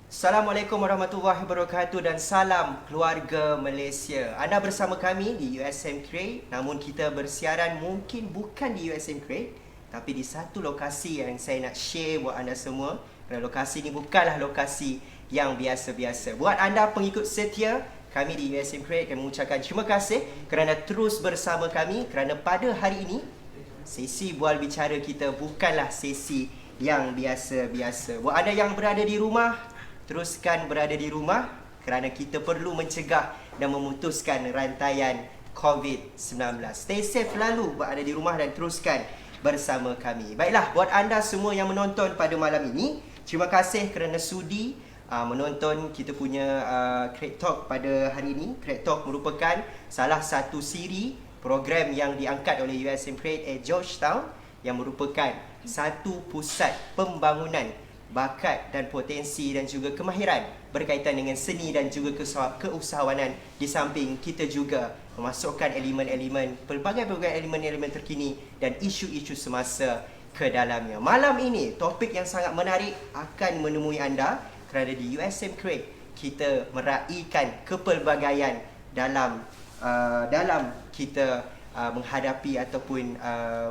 Assalamualaikum warahmatullahi wabarakatuh dan salam keluarga Malaysia. Anda bersama kami di USM Create, namun kita bersiaran mungkin bukan di USM Create, tapi di satu lokasi yang saya nak share buat anda semua. Kerana lokasi ini bukanlah lokasi yang biasa-biasa. Buat anda pengikut setia, kami di USM Create kami mengucapkan terima kasih kerana terus bersama kami. Kerana pada hari ini, sesi bual bicara kita bukanlah sesi yang biasa-biasa. Buat anda yang berada di rumah, teruskan berada di rumah kerana kita perlu mencegah dan memutuskan rantaian COVID-19. Stay safe lalu berada di rumah dan teruskan bersama kami. Baiklah, buat anda semua yang menonton pada malam ini, terima kasih kerana sudi menonton kita punya Create Talk pada hari ini. Create Talk merupakan salah satu siri program yang diangkat oleh USM Create at Georgetown yang merupakan satu pusat pembangunan bakat dan potensi dan juga kemahiran berkaitan dengan seni dan juga keusahawanan, di samping kita juga memasukkan elemen-elemen, pelbagai elemen-elemen terkini dan isu-isu semasa ke dalamnya. Malam ini topik yang sangat menarik akan menemui anda kerana di USM Create kita meraihkan kepelbagaian dalam kita menghadapi ataupun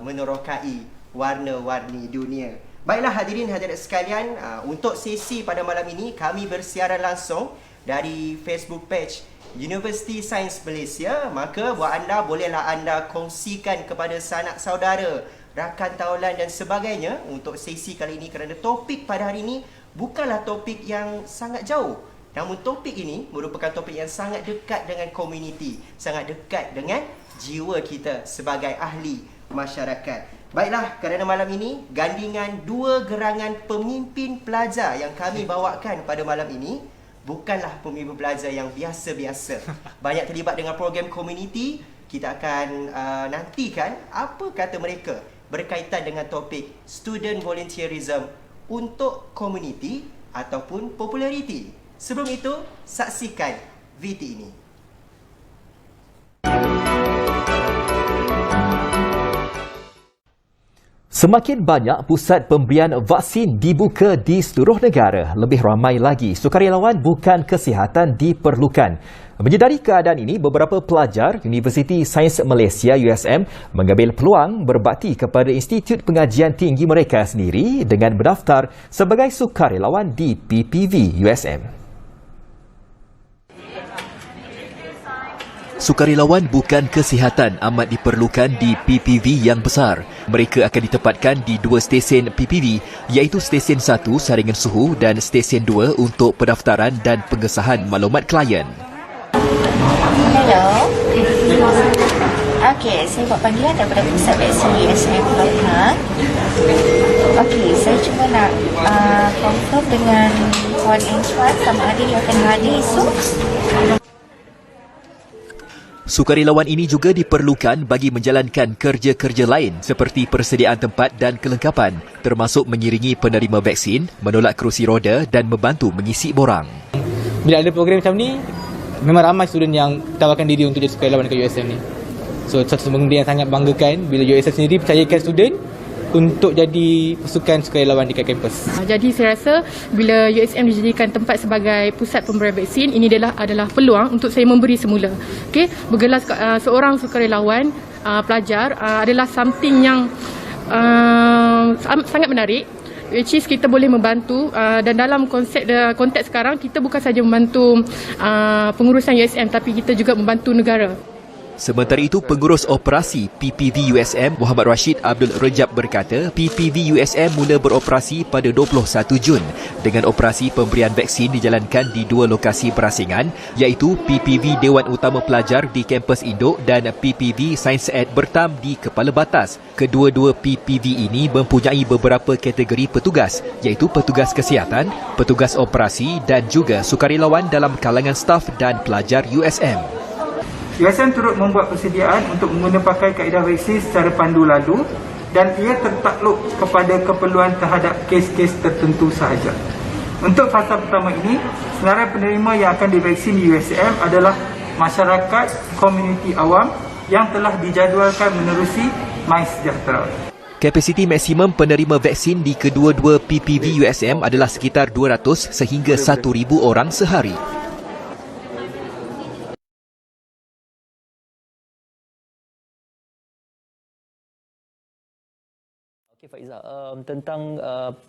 menerokai warna-warni dunia. Baiklah hadirin hadirat sekalian, untuk sesi pada malam ini kami bersiaran langsung dari Facebook page University Sains Malaysia. Maka buat anda, bolehlah anda kongsikan kepada sanak saudara, rakan taulan dan sebagainya untuk sesi kali ini, kerana topik pada hari ini bukanlah topik yang sangat jauh. Namun topik ini merupakan topik yang sangat dekat dengan komuniti, sangat dekat dengan jiwa kita sebagai ahli masyarakat. Baiklah, kerana malam ini gandingan dua gerangan pemimpin pelajar yang kami bawakan pada malam ini bukanlah pemimpin pelajar yang biasa-biasa. Banyak terlibat dengan program komuniti. Kita akan nantikan apa kata mereka berkaitan dengan topik student volunteerism untuk komuniti ataupun populariti. Sebelum itu, saksikan VT ini. Semakin banyak pusat pemberian vaksin dibuka di seluruh negara, lebih ramai lagi sukarelawan bukan kesihatan diperlukan. Menyedari keadaan ini, beberapa pelajar Universiti Sains Malaysia USM mengambil peluang berbakti kepada Institut Pengajian Tinggi mereka sendiri dengan berdaftar sebagai sukarelawan di PPV USM. Sukarelawan bukan kesihatan amat diperlukan di PPV yang besar. Mereka akan ditempatkan di dua stesen PPV, iaitu stesen 1 saringan suhu dan stesen 2 untuk pendaftaran dan pengesahan maklumat klien. Hello. Okey, saya buat panggilan daripada pusat vaksin USM Kelab. Okey, saya cuma nak confirm dengan Puan Enchuan sama ada yang akan hadir esok. Sukarelawan ini juga diperlukan bagi menjalankan kerja-kerja lain seperti persediaan tempat dan kelengkapan, termasuk mengiringi penerima vaksin, menolak kerusi roda dan membantu mengisi borang. Bila ada program macam ni, memang ramai student yang tawarkan diri untuk jadi sukarelawan dekat USM ni. So, satu benda yang sangat banggakan bila USM sendiri percayakan student untuk jadi pasukan sukarelawan dekat kampus. Jadi saya rasa bila USM dijadikan tempat sebagai pusat pemberian vaksin, ini adalah peluang untuk saya memberi semula. Okey, bergelar seorang sukarelawan pelajar adalah something yang sangat menarik, which is kita boleh membantu dan dalam konteks sekarang kita bukan saja membantu pengurusan USM tapi kita juga membantu negara. Sementara itu, Pengurus Operasi PPV USM Muhammad Rashid Abdul Rejab berkata PPV USM mula beroperasi pada 21 Jun dengan operasi pemberian vaksin dijalankan di dua lokasi berasingan, iaitu PPV Dewan Utama Pelajar di kampus induk dan PPV Sains Ed Bertam di Kepala Batas. Kedua-dua PPV ini mempunyai beberapa kategori petugas, iaitu petugas kesihatan, petugas operasi dan juga sukarelawan dalam kalangan staf dan pelajar USM. USM turut membuat persediaan untuk mengguna pakai kaedah vaksin secara pandu lalu dan ia tertakluk kepada keperluan terhadap kes-kes tertentu sahaja. Untuk fasa pertama ini, senarai penerima yang akan divaksin di USM adalah masyarakat komuniti awam yang telah dijadualkan menerusi MySejahtera. Kapasiti maksimum penerima vaksin di kedua-dua PPV USM adalah sekitar 200 sehingga 1,000 orang sehari. Okey Faiza, tentang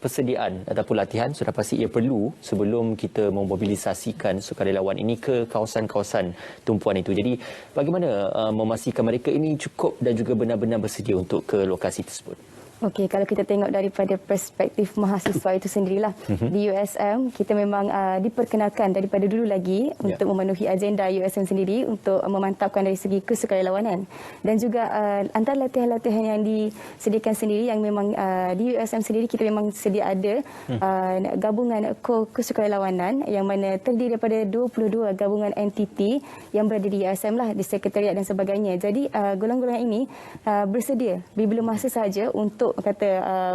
persediaan ataupun latihan sudah pasti ia perlu sebelum kita memobilisasikan sukarelawan ini ke kawasan-kawasan tumpuan itu. Jadi bagaimana memastikan mereka ini cukup dan juga benar-benar bersedia untuk ke lokasi tersebut? Okey, kalau kita tengok daripada perspektif mahasiswa itu sendirilah, di USM kita memang diperkenalkan daripada dulu lagi untuk memenuhi agenda USM sendiri untuk memantapkan dari segi kesukarelawanan. Dan juga antara latihan-latihan yang disediakan sendiri yang memang di USM sendiri kita memang sedia ada gabungan kesukarelawanan yang mana terdiri daripada 22 gabungan entiti yang berada di USM lah, di sekretariat dan sebagainya. Jadi golongan-golongan ini bersedia bila masa sahaja untuk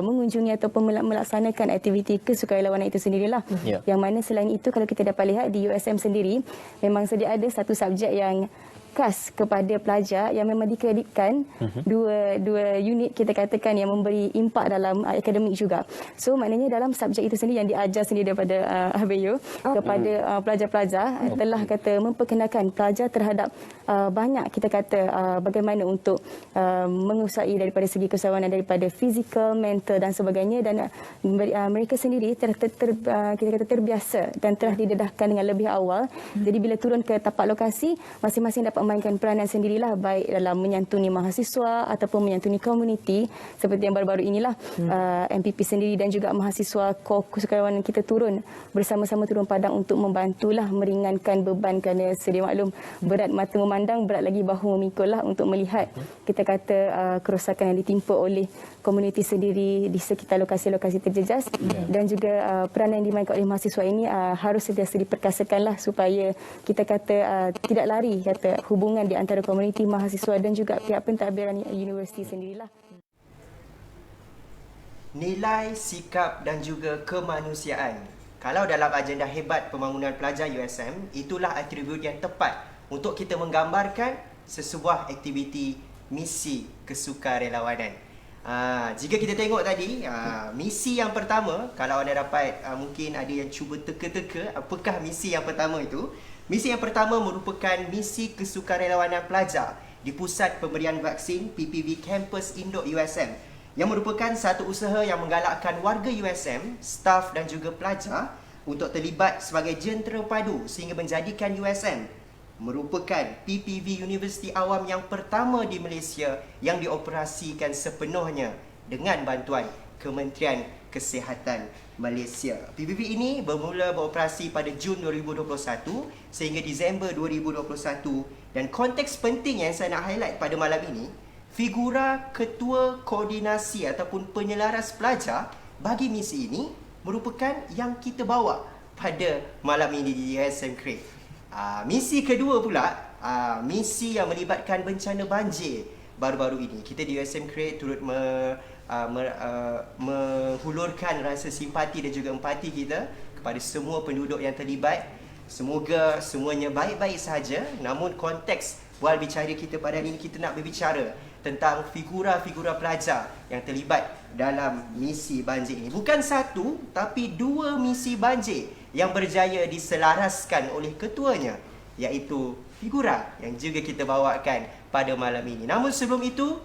mengunjungi ataupun melaksanakan aktiviti kesukarelawanan itu sendirilah. Yang mana selain itu kalau kita dapat lihat di USM sendiri memang sedia ada satu subjek yang khas kepada pelajar yang memang dikreditkan dua unit kita katakan yang memberi impak dalam akademik juga. So maknanya dalam subjek itu sendiri yang diajar sendiri daripada Abeyo kepada pelajar-pelajar telah memperkenalkan pelajar terhadap banyak kita kata bagaimana untuk menguasai daripada segi keselamatan daripada fizikal, mental dan sebagainya, dan mereka sendiri kita kata terbiasa dan telah didedahkan dengan lebih awal. Jadi bila turun ke tapak lokasi, masing-masing dapat memainkan peranan sendirilah, baik dalam menyantuni mahasiswa ataupun menyantuni komuniti seperti yang baru-baru inilah MPP sendiri dan juga mahasiswa kesukarelawanan kita turun bersama-sama turun padang untuk membantulah meringankan beban kerana sedia maklum berat mata memandang, berat lagi bahu memikul lah untuk melihat kita kata kerosakan yang ditimpa oleh komuniti sendiri di sekitar lokasi-lokasi terjejas dan juga peranan yang dimainkan oleh mahasiswa ini harus sentiasa diperkasakanlah supaya kita kata tidak lari hubungan di antara komuniti mahasiswa dan juga pihak pentadbiran universiti sendirilah. Nilai, sikap dan juga kemanusiaan. Kalau dalam agenda hebat pembangunan pelajar USM, itulah atribut yang tepat untuk kita menggambarkan sesebuah aktiviti misi kesukarelawanan. Jika kita tengok tadi, misi yang pertama, kalau anda dapat mungkin ada yang cuba teka-teka apakah misi yang pertama itu. Misi yang pertama merupakan misi kesukarelawanan pelajar di Pusat Pemberian Vaksin PPV Campus Induk USM yang merupakan satu usaha yang menggalakkan warga USM, staf dan juga pelajar untuk terlibat sebagai jentera padu sehingga menjadikan USM merupakan PPV Universiti Awam yang pertama di Malaysia yang dioperasikan sepenuhnya dengan bantuan Kementerian Kesihatan Malaysia. PPV ini bermula beroperasi pada Jun 2021 sehingga Disember 2021, dan konteks penting yang saya nak highlight pada malam ini, figura Ketua Koordinasi ataupun Penyelaras Pelajar bagi misi ini merupakan yang kita bawa pada malam ini di USM CREATE. Misi kedua pula, misi yang melibatkan bencana banjir baru-baru ini. Kita di USM CREATE turut menghulurkan rasa simpati dan juga empati kita kepada semua penduduk yang terlibat. Semoga semuanya baik-baik sahaja. Namun konteks bual bicara kita pada hari ini, kita nak berbicara tentang figura-figura pelajar yang terlibat dalam misi banjir ini. Bukan satu, tapi dua misi banjir yang berjaya diselaraskan oleh ketuanya, iaitu figura yang juga kita bawakan pada malam ini. Namun sebelum itu,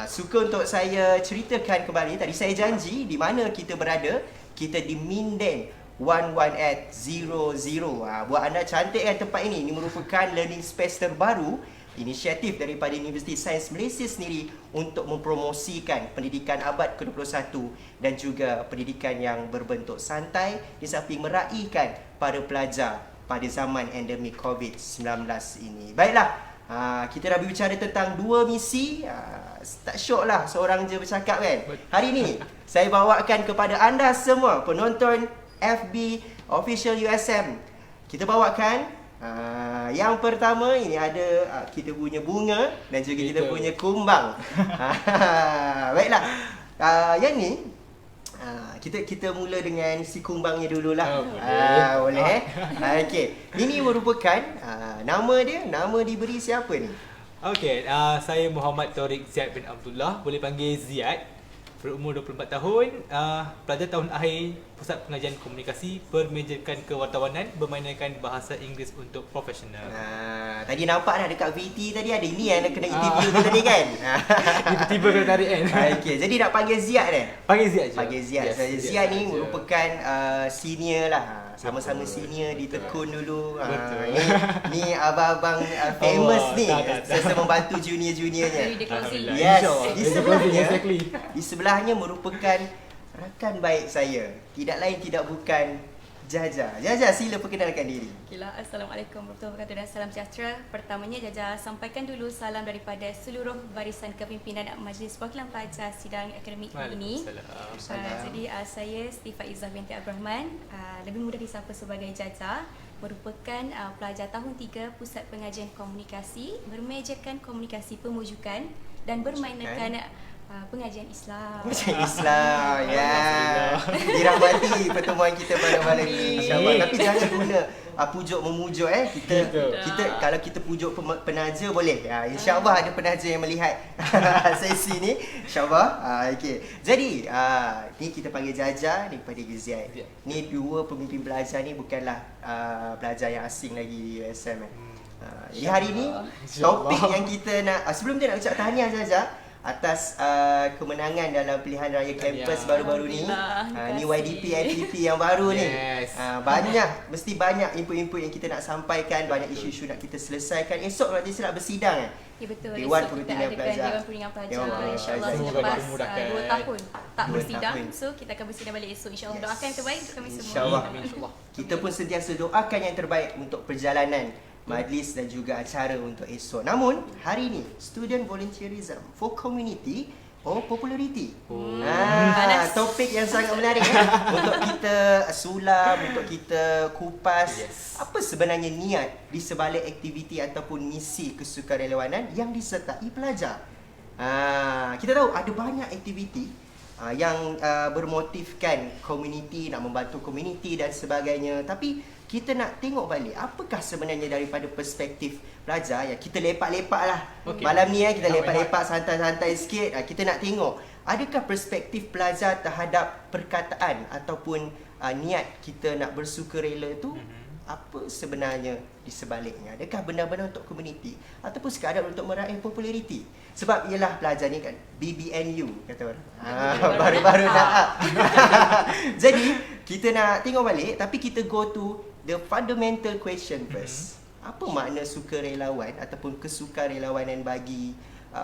suka untuk saya ceritakan kembali, tadi saya janji di mana kita berada. Kita di Minden 11@00. Buat anda cantik kan tempat ini. Ini merupakan learning space terbaru, inisiatif daripada Universiti Sains Malaysia sendiri untuk mempromosikan pendidikan abad ke-21 dan juga pendidikan yang berbentuk santai di samping meraihkan para pelajar pada zaman endemik COVID-19 ini. Baiklah, kita dah berbicara tentang dua misi. Tak syok lah seorang je bercakap kan. Hari ini saya bawakan kepada anda semua penonton FB Official USM, kita bawakan yang pertama ini ada kita punya bunga dan juga kita punya kumbang. Baiklah, yang ni kita mula dengan si kumbangnya dululah. Boleh. Okey. Ini merupakan nama diberi siapa ni? Okey, saya Muhammad Taurik Ziad bin Abdullah, boleh panggil Ziad. berumur 24 tahun, pelajar tahun akhir Pusat Pengajian Komunikasi, bermejakan kewartawanan, bermainkan bahasa Inggeris untuk profesional. Tadi nampak dah dekat VT tadi ada ini yang nak kena interview tu tadi kan. Tiba-tiba kena tarik kan. Okey, jadi nak panggil Ziad dah. Panggil Ziad je. Panggil Ziad. Yes, Ziad ni je. merupakan senior lah. Sama-sama senior di Tekun dulu. Betul. Ni abang-abang famous ni. tak. Sesa membantu junior-juniornya. Dari the closing. Yes. InsyaAllah. Di Dari sebelahnya, closing, exactly. di sebelahnya merupakan rakan baik saya. Tidak lain tidak bukan Jaja. Jaja, sila perkenalkan diri. Okeylah, Assalamualaikum warahmatullahi wabarakatuh dan salam sejahtera. Pertamanya Jaja sampaikan dulu salam daripada seluruh barisan kepimpinan Majlis Perwakilan Pelajar Sidang Akademik ini. Jadi saya Siti Faizah binti Abdul Rahman, lebih mudah disapa sebagai Jaja, merupakan pelajar tahun 3 Pusat Pengajian Komunikasi, bermejakan komunikasi pemujukan dan bermainkan pengajian Islam. Pengajian Islam, ya. Dirahmati pertemuan kita pada malam ini. InsyaAllah. Tapi jangan guna pujuk memujuk kita kalau kita pujuk penaja boleh. InsyaAllah ada penaja yang melihat sesi ni. InsyaAllah. Okey. Jadi ni kita panggil Jaja daripada Ziad. Ni dua pemimpin pelajar ni bukanlah pelajar yang asing lagi di USM. Jadi hari ni topik yang kita nak sebelum tu nak ucap tahniah Jaja atas kemenangan dalam pilihan raya kampus baru-baru ni. Ni YDP NTP yang baru ni. Mesti banyak input-input yang kita nak sampaikan, banyak isu-isu nak kita selesaikan. Esok kalau tidak bersidang Ya betul. Dewan Esok kita Perundingan adakan Pelajar. Dewan Perundingan Pelajar. Dewan InsyaAllah Pelajar. selepas Dimudahkan. 2 tahun tak 2 bersidang. tahun. So kita akan bersidang balik esok. InsyaAllah doakan yang terbaik untuk kami semua. InsyaAllah. Kita pun sentiasa doakan yang terbaik untuk perjalanan majlis dan juga acara untuk esok. Namun hari ini student volunteerism for community or popularity. Topik yang sangat menarik untuk kita sulam, untuk kita kupas. Apa sebenarnya niat di sebalik aktiviti ataupun misi kesukarelawanan yang disertai pelajar. Kita tahu ada banyak aktiviti yang bermotifkan komuniti, nak membantu komuniti dan sebagainya. Tapi kita nak tengok balik apakah sebenarnya daripada perspektif pelajar. Ya, kita lepak-lepak lah malam ni kita lepak-lepak santai-santai sikit. Kita nak tengok adakah perspektif pelajar terhadap perkataan ataupun niat kita nak bersukarela tu, apa sebenarnya di sebaliknya. Adakah benar-benar untuk komuniti ataupun sekadar untuk meraih populariti. Sebab ialah pelajar ni kan BBNU kata orang. Baru-baru nak up. Jadi kita nak tengok balik, tapi kita go to the fundamental question first. Apa makna sukarelawan ataupun kesukarelawanan bagi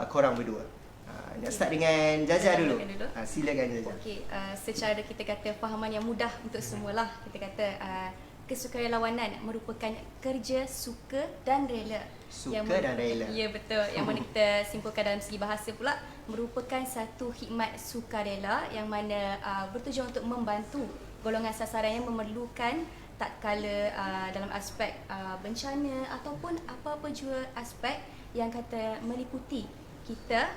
korang berdua? Nak start dengan Jaja dulu. Silakan Jaja. Okey, secara kita kata fahaman yang mudah untuk semualah, kita kata kesukarelawanan merupakan kerja suka dan rela. Dan rela. Ya betul. Yang mana kita simpulkan dalam segi bahasa pula, merupakan satu khidmat sukarela yang mana bertujuan untuk membantu golongan sasaran yang memerlukan, tak kala dalam aspek bencana ataupun apa-apa jua aspek yang kata meliputi kita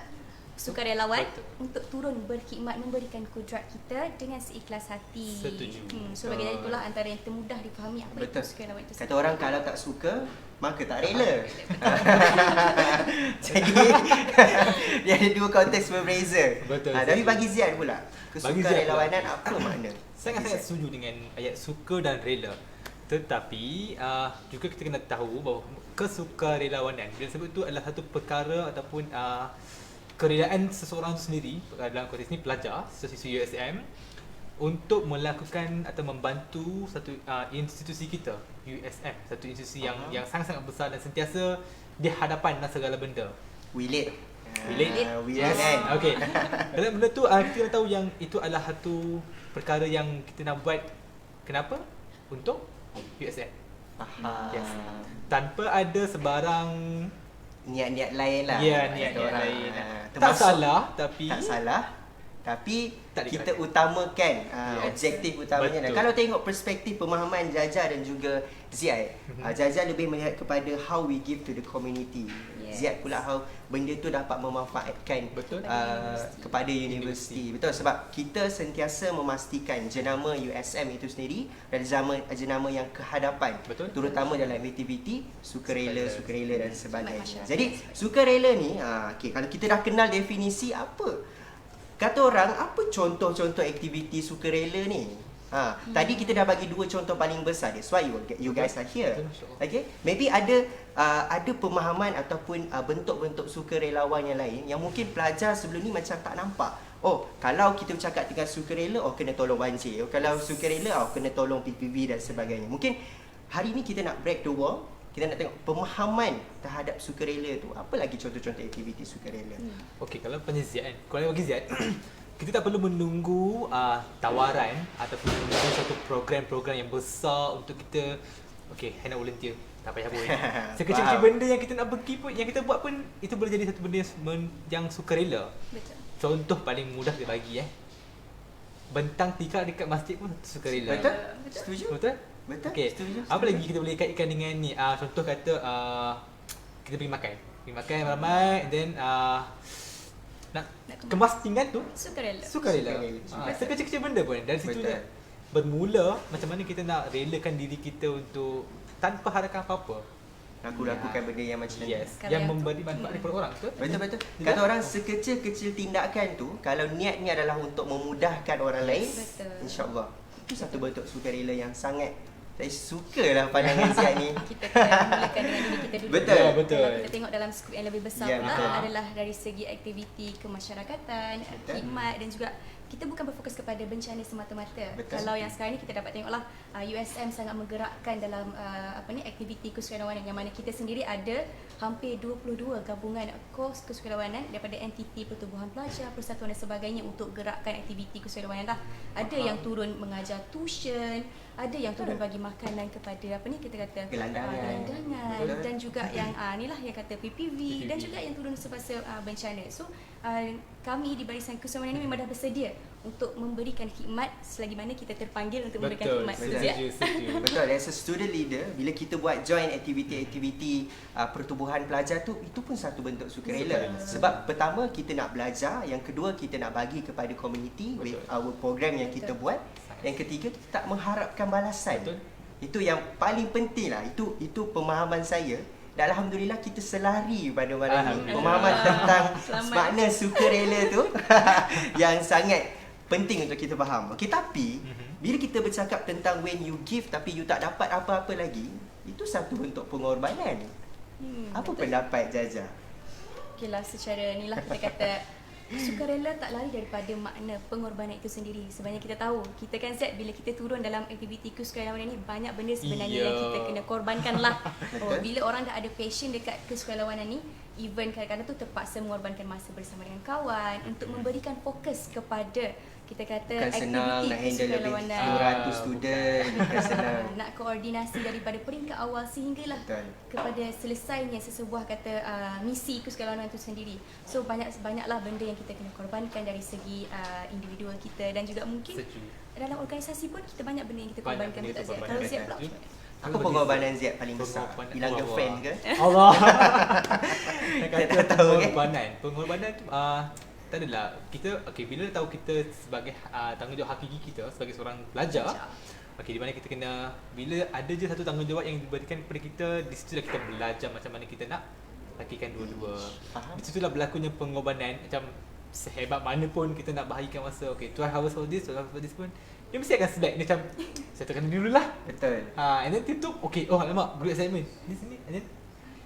sukarelawan untuk turun berkhidmat memberikan kudrat kita dengan seikhlas hati. Setuju. So bagi itulah antara yang termudah difahami apa Betul. itu sukarelawan itu. Kata orang kalau tak suka maka tak rela. Jadi dia ada dua konteks berbeza. Betul. Tapi bagi Ziad pula, kesukarelawanan apa makna? Sangat-sangat setuju dengan ayat suka dan rela. Tetapi juga kita kena tahu bahawa kesukarelawanan bila sebut itu adalah satu perkara ataupun kerelaan seseorang itu sendiri, dalam konteks ini pelajar, siswa USM, untuk melakukan atau membantu satu institusi kita, USM, satu institusi yang sangat-sangat besar dan sentiasa di hadapan dengan segala benda. Relate. Yes. Okey. Dalam benda tu kita tahu yang itu adalah satu perkara yang kita nak buat. Kenapa? Untuk USM. Yes. Tanpa ada sebarang niat-niat lain lah. Ya, niat-niat lain. Tak salah, tapi kita utamakan objektif utamanya. Kalau tengok perspektif pemahaman Jaja dan juga Ziad, Jaja lebih melihat kepada how we give to the community. Ziad pula how benda tu dapat memanfaatkan kepada universiti. Betul, sebab kita sentiasa memastikan jenama USM itu sendiri dan jenama yang kehadapan. Terutama dalam aktiviti sukarela dan sebagainya. Jadi sukarela ni kalau kita dah kenal definisi apa Kata orang, apa contoh-contoh aktiviti sukarela ni? Tadi kita dah bagi 2 contoh paling besar. That's why you guys are here. Okay? Maybe ada pemahaman ataupun bentuk-bentuk sukarelawan yang lain yang mungkin pelajar sebelum ni macam tak nampak. Oh, kalau kita bercakap dengan sukarela, kena tolong banjir. Kalau sukarela, kena tolong PPV dan sebagainya. Mungkin hari ni kita nak break the wall. Kita nak tengok pemahaman terhadap sukarela tu. Apa lagi contoh-contoh aktiviti sukarela? Okey, kalau penyazian, kalau bagi Ziad, kita tak perlu menunggu tawaran ataupun menunggu satu program-program yang besar untuk kita hendak volunteer. Tak payah pun. Sekecil-kecil benda yang kita nak pergi pun, yang kita buat pun, itu boleh jadi satu benda yang sukarela. Betul. Contoh paling mudah kita bagi bentang tikar dekat masjid pun sukarela. Betul? Setuju? Betul? Betul? Okay. Setuju? Apa lagi kita boleh kaitkan dengan ni? Contoh kata kita pergi makan ramai-ramai, and then nak kemas pinggan tu sukarela. Sekecil-kecil benda pun dari situ bermula macam mana kita nak relakan diri kita untuk tanpa harapkan apa-apa lakukan benda yang macam ni. Yang memberi manfaat kepada orang. Betul. Kata orang sekecil-kecil tindakan tu, kalau niatnya adalah untuk memudahkan orang lain, insya-Allah itu satu bentuk sukarela yang sangat saya sukalah pandangan Ziad ni. Kita kena mulakan dengan diri kita dulu. Betul. Kalau kita tengok dalam skop yang lebih besar adalah dari segi aktiviti kemasyarakatan, khidmat dan juga kita bukan berfokus kepada bencana semata-mata. Kalau yang sekarang ni kita dapat tengoklah USM sangat menggerakkan dalam aktiviti kesukarelawanan yang mana kita sendiri ada hampir 22 gabungan kos kesukarelawanan daripada entiti pertubuhan pelajar, persatuan dan sebagainya untuk gerakkan aktiviti kesukarelawanan. Ada yang turun mengajar tuition, ada yang turun bagi makanan kepada kita kata gelandangan dan juga yang inilah yang kata PPV dan juga yang turun semasa bencana. So kami di Barisan Kesukarelawanan ini memang dah bersedia untuk memberikan khidmat selagi mana kita terpanggil untuk memberikan khidmat. Betul. As a student leader, bila kita buat join aktiviti-aktiviti pertubuhan pelajar tu, itu pun satu bentuk sukarela. Sebab pertama kita nak belajar, yang kedua kita nak bagi kepada community with our program yang kita buat. Yang ketiga, kita tak mengharapkan balasan. Itu yang paling penting lah. Itu pemahaman saya. Dan Alhamdulillah kita selari pada malam ni. Pemahaman tentang makna sukarela tu yang sangat penting untuk kita faham. Tapi bila kita bercakap tentang when you give tapi you tak dapat apa-apa lagi, itu satu bentuk pengorbanan. Apa pendapat Jaja? Okeylah, secara inilah kita kata sukarela tak lari daripada makna pengorbanan itu sendiri. Sebenarnya kita tahu, kita kan Zat, bila kita turun dalam aktiviti kesukarelawanan ni, banyak benda sebenarnya yang kita kena korbankan lah. Bila orang dah ada passion dekat kesukarelawanan ni, even kadang-kadang tu terpaksa mengorbankan masa bersama dengan kawan untuk memberikan fokus kepada kita kata aktiviti kesukarelawanan. 200 student, bukan senang. Nak koordinasi daripada peringkat awal sehinggalah kepada selesainya sesebuah kata misi kesukarelawanan itu sendiri. So banyaklah benda yang kita kena korbankan dari segi individual kita dan juga mungkin dalam organisasi pun kita banyak benda yang kita korbankan. Betul tak Ziad? Kalau Ziad pula apa pengorbanan Ziad paling besar? Hilang girlfriend ke? Allah. Kita tak tahu Pengorbanan tu tak adalah kita bila tahu kita sebagai tanggungjawab hakiki kita sebagai seorang pelajar, di mana kita kena, bila ada je satu tanggungjawab yang diberikan kepada kita, di situlah kita belajar macam mana kita nak lakukan dua-dua. Di situlah berlakunya pengorbanan. Macam sehebat mana pun kita nak bahagikan masa 12 hours for this, 12 hours for this pun, dia mesti akan select macam saya tekan dululah. Betul. And then tutup, alamak, group assignment di sini, and then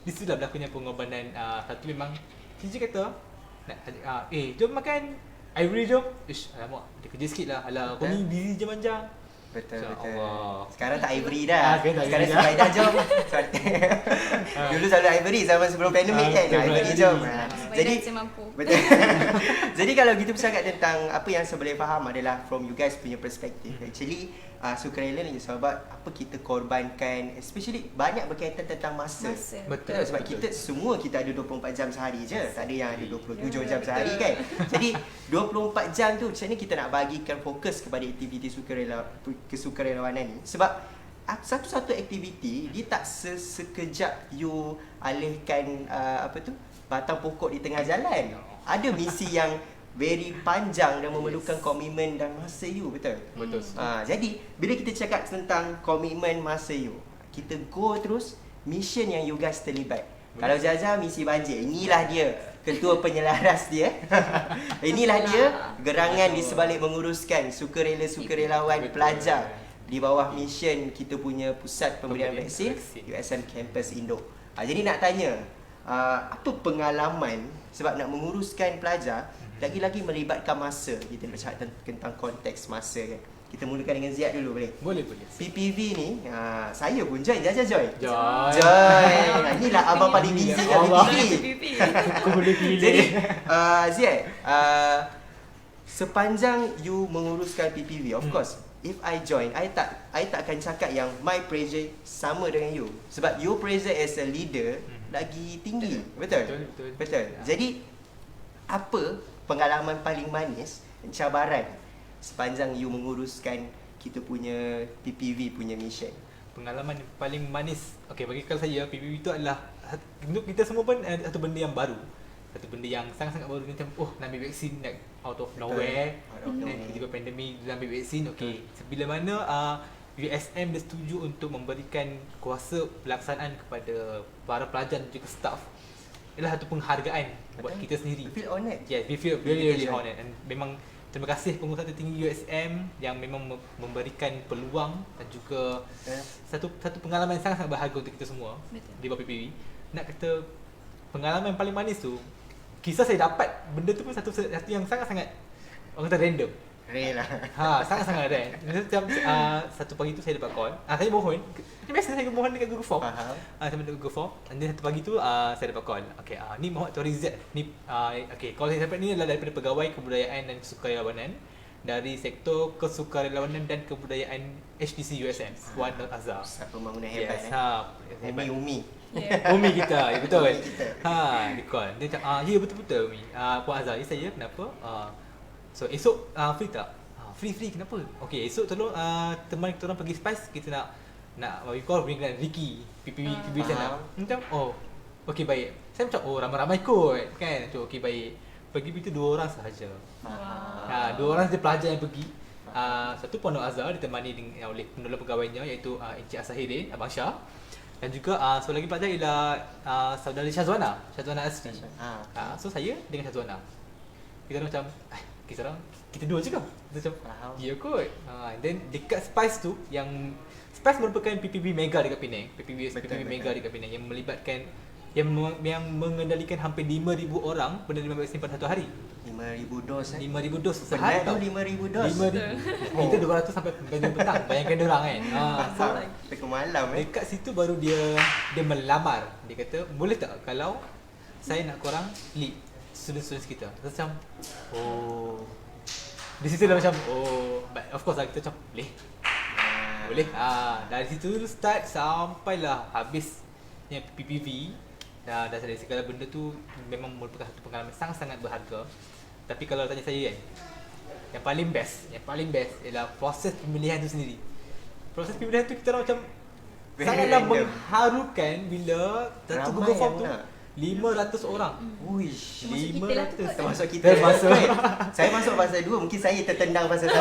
di situlah berlakunya pengorbanan. Satu memang teacher kata jom makan Ivory, jom. Alamak, dia kerja sikit lah. Alah, kau ni busy je manjang. Betul. Sekarang tak Ivory dah. Sekarang Suhaida jom. Dulu selalu Ivory zaman sebelum pandemik kan. Ivory jom. Jadi betul. Jadi kalau kita bercakap tentang apa yang saya boleh faham adalah from you guys punya perspektif. Actually sukarela ni sebab apa kita korbankan, especially banyak berkaitan tentang masa. Betul. Sebab kita semua kita ada 24 jam sehari je. Tak ada yang ada 27 jam sehari kan. Jadi 24 jam tu macam ni kita nak bagikan fokus kepada aktiviti kesukarelawanan ni. Sebab satu-satu aktiviti dia tak sekejap you alihkan batang pokok di tengah jalan. Ada misi yang very panjang dan memerlukan komitmen dan masa you. Betul? Jadi bila kita cakap tentang komitmen masa you, kita go terus mission yang you guys terlibat. Kalau Jaja misi banjir, inilah dia ketua penyelaras dia. Inilah dia gerangan di sebalik menguruskan sukarela-sukarelawan pelajar di bawah mission kita punya pusat pemberian vaksin USM Campus Indo. Jadi nak tanya, apa pengalaman sebab nak menguruskan pelajar, lagi-lagi melibatkan masa. Kita nak cakap tentang konteks masa kan. Kita mulakan dengan Ziad dulu boleh? Boleh. PPV ni, saya pun join. Join. Inilah abang paling busy kat PPV. Aku boleh pilih. Jadi, Ziad, sepanjang you menguruskan PPV, of course, if I join, I tak akan cakap yang my pressure sama dengan you. Sebab your pressure as a leader lagi tinggi. Betul. Jadi, apa pengalaman paling manis, cabaran sepanjang you menguruskan kita punya PPV punya mission? Pengalaman yang paling manis, bagi kalau saya, PPV itu adalah untuk kita semua pun satu benda yang baru, satu benda yang sangat-sangat baru. Macam nak ambil vaksin out of nowhere, dan tiba-tiba pandemik dia ambil vaksin. Bila mana USM dia setuju untuk memberikan kuasa pelaksanaan kepada para pelajar dan juga staff, ialah satu penghargaan buat kita sendiri. We feel honoured. Yes, we feel really honoured. Dan memang terima kasih pengurusan tertinggi USM yang memang memberikan peluang dan juga satu pengalaman yang sangat-sangat berharga untuk kita semua. Betul. Di bawah PPV. Nak kata pengalaman yang paling manis tu, kisah saya dapat benda tu pun satu yang sangat-sangat orang kata random. Sangat-sangat random. Macam satu pagi tu saya dapat call. Saya mohon. Biasa saya mohon dekat Google Form. Saya dekat Google Form. Dan satu pagi tu saya dapat call. Ni Muhammad Tori Z. Ni call saya dapat ni adalah daripada Pegawai Kebudayaan dan Sukarelawanan dari Sektor Kesukarelawanan dan Kebudayaan HTC USM, Wan Azhar. Pembangunan hebat. Umi. Umi kita, betul kan? Dia call. Dia cakap, ya betul-betul Umi. Puan Azhar, saya kenapa? So esok free tak? Free kenapa? Esok tolong teman kita orang pergi Spice, kita nak we call dengan Ricky PPV sana. Macam baik. Saya macam ramai-ramai kot kan. So baik. Pergi itu 2 orang sahaja. 2 orang saja pelajar yang pergi. Satu Pondok Azhar ditemani oleh penolong pegawainya iaitu Encik Asahirin, Abang Syah. Dan juga seorang lagi pelajar ialah saudara Syazwana Asri. So saya dengan Syazwana, kita macam kita dua je ke? Kita macam ya kot. Then dekat Spice tu, yang Spice merupakan PPV Mega dekat Penang. PPV Mega dekat Penang yang melibatkan yang mengendalikan hampir 5,000 orang penerima vaksin pada satu hari. 5,000 dos 5,000 dos sehari. Benar tu 5,000 dos. 5,000. Kita 200 sampai petang. Bayangkan dia orang kan. Sampai ke malam Dekat situ baru dia melamar. Dia kata, boleh tak kalau saya nak korang lead student-student kita. Macam di situ dah macam but of course kita macam boleh. Dari situ start sampailah habisnya PPV. Dan dari segala benda tu memang merupakan satu pengalaman sangat-sangat berharga. Tapi kalau tanya saya kan, yang paling best ialah proses pemilihan tu sendiri. Proses pemilihan tu kita orang macam sangatlah mengharukan bila satu Google Form tu 500 orang. Uish, 500 termasuk kita. Saya masuk fasa 2, mungkin saya tertendang fasa 1.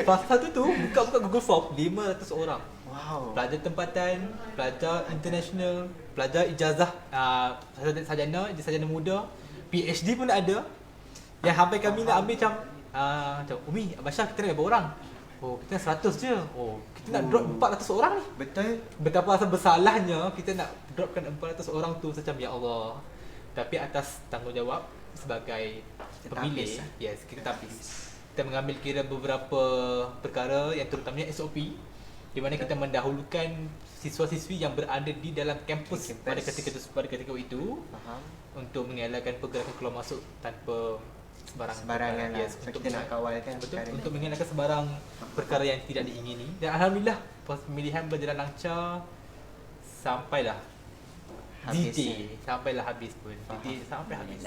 Fasa 1 tu buka Google Form 500 orang. Wow. Pelajar tempatan, pelajar international, pelajar ijazah sarjana muda, PhD pun ada. Yang sampai kami nak ambil macam Umi, Abang Syah, kita nak berapa orang? Kita nak 100 je. Kita nak drop 400 orang ni. Betul. Betapa bersalahnya kita nak dropkan 400 orang tu macam ya Allah. Tapi atas tanggungjawab sebagai pemilih, kita tapis. Kita mengambil kira beberapa perkara yang terutamanya SOP, di mana kita mendahulukan siswa-siswi yang berada di dalam kampus pada ketika itu untuk mengelakkan pergerakan keluar masuk tanpa sebarangan untuk kita nak kawalkan. Betul, untuk mengelakkan sebarang perkara yang tidak diingini. Dan alhamdulillah pemilihan berjalan lancar sampailah habis pun. Sampai habis.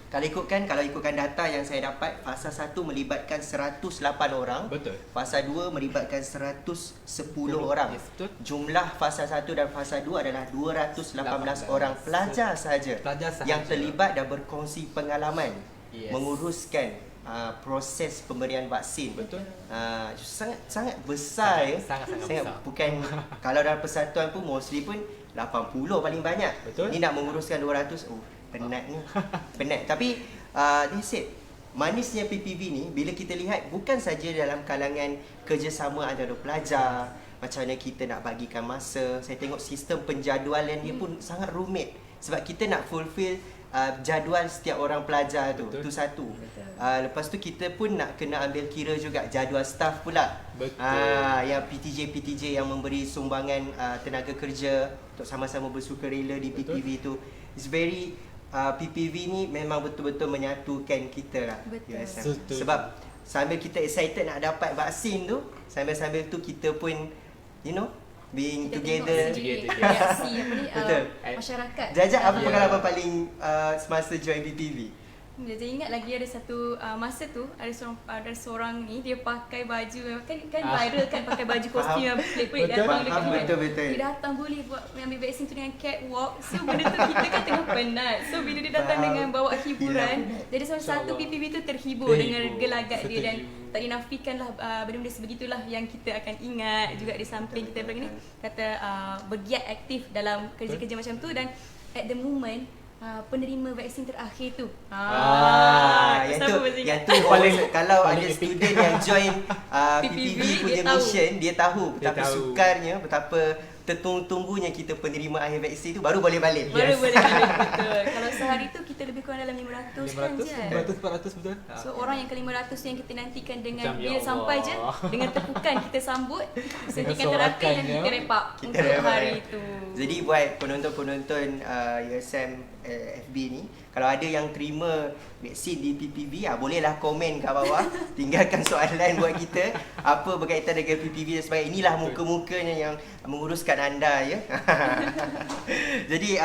Kalau ikutkan data yang saya dapat, fasa 1 melibatkan 108 orang. Betul. Fasa 2 melibatkan 110 orang. Yes, betul. Jumlah fasa 1 dan fasa 2 adalah 218 orang pelajar sahaja yang terlibat dan berkongsi pengalaman menguruskan proses pemberian vaksin. Betul. Sangat besar ya. Sangat besar. Bukan kalau dalam persatuan pun mostly pun 80 paling banyak. Betul. Ni nak menguruskan 200. Penat ni. Penat. Tapi that's it. Manisnya PPV ni bila kita lihat bukan saja dalam kalangan kerjasama antara pelajar, macam mana kita nak bagikan masa. Saya tengok sistem penjadualan dia pun sangat rumit sebab kita nak fulfill jadual setiap orang pelajar tu. Betul. Itu satu. Lepas tu kita pun nak kena ambil kira juga jadual staff pula. Betul. Yang PTJ yang memberi sumbangan tenaga kerja untuk sama-sama bersukarela di PPV tu. It's very PPV ni memang betul-betul menyatukan kita lah. USM. Sebab sambil kita excited nak dapat vaksin tu, sambil-sambil tu kita pun being together. Reaksi betul. Masyarakat. Jajak apa pengalaman paling semasa join PPV? Saya ingat lagi ada satu masa tu ada seorang ni dia pakai baju kan viral kan pakai baju kostum yang pelik-pelik datang dekat betul. Dia datang boleh buat ambil vaksin tu dengan catwalk. So benda tu kita kan tengah penat. So bila dia datang dengan bawa hiburan, jadi satu PPV tu terhibur dengan gelagat dia dan tak dinafikan lah benda-benda sebegitulah yang kita akan ingat juga di samping kita begini kata bergiat aktif dalam kerja-kerja macam tu dan at the moment penerima vaksin terakhir tu. Yang tu kalau ada student yang join PPV punya mission, dia tahu betapa sukarnya, betapa tertunggu-tunggunya kita penerima akhir vaksin tu baru boleh balik. Baru boleh balik, betul. Kalau sehari tu kita lebih kurang dalam 500 kan je. 500-400 betul. So orang yang ke-500 yang kita nantikan dengan bila sampai je dengan tepukan kita sambut, suntikan terapi dan kita wrap up untuk hari itu. Jadi buat penonton-penonton USM FB ni, kalau ada yang terima vaksin di PPV, bolehlah komen kat bawah. Tinggalkan soalan buat kita apa berkaitan dengan PPV dan sebagainya. Inilah muka-mukanya yang menguruskan anda ya. Jadi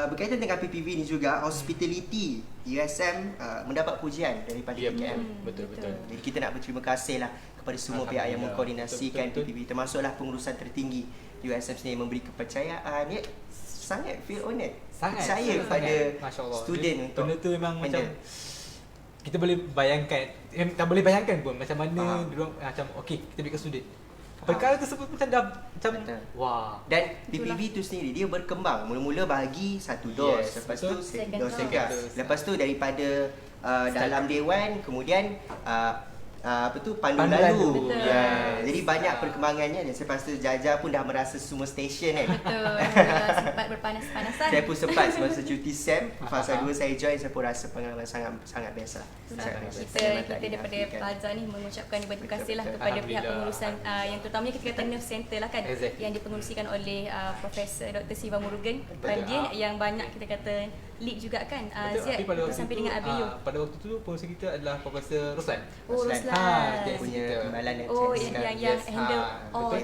berkaitan dengan PPV ni juga, hospitality USM mendapat pujian daripada PKM. Betul. Jadi kita nak berterima kasih lah kepada semua pihak yang mengkoordinasikan PPV, termasuklah pengurusan tertinggi USM sendiri memberi kepercayaan ya. Sangat feel honoured. Percaya pada student untuk benda tu memang macam kita boleh bayangkan, tak boleh bayangkan pun macam mana diorang macam okey kita berikan student. Perkara tersebut macam dah macam wah. Dan PPV tu sendiri dia berkembang. Mula-mula bagi satu dos, lepas tu second dos. Lepas tu daripada dalam dewan kemudian pandu lalu. Jadi banyak perkembangannya dan lepas tu Jaja pun dah merasa semua stesen kan. Betul. Sempat berpanas-panasan. Saya pun sempat semasa cuti SEM fasa 2 saya join, saya pun rasa pengalaman sangat best lah. Kita daripada pelajar ni mengucapkan berterima kasih lah kepada pihak pengurusan yang terutamanya kita kata Nerve Center lah kan, yang dipengerusikan oleh Profesor Dr. Siva Murugan Pandian yang banyak kita kata lead juga kan. Ziad bersama dengan Abiyo. Pada waktu tu pengurusi kita adalah Profesor Roslan. Roslan. Dia punya timbalan yang handle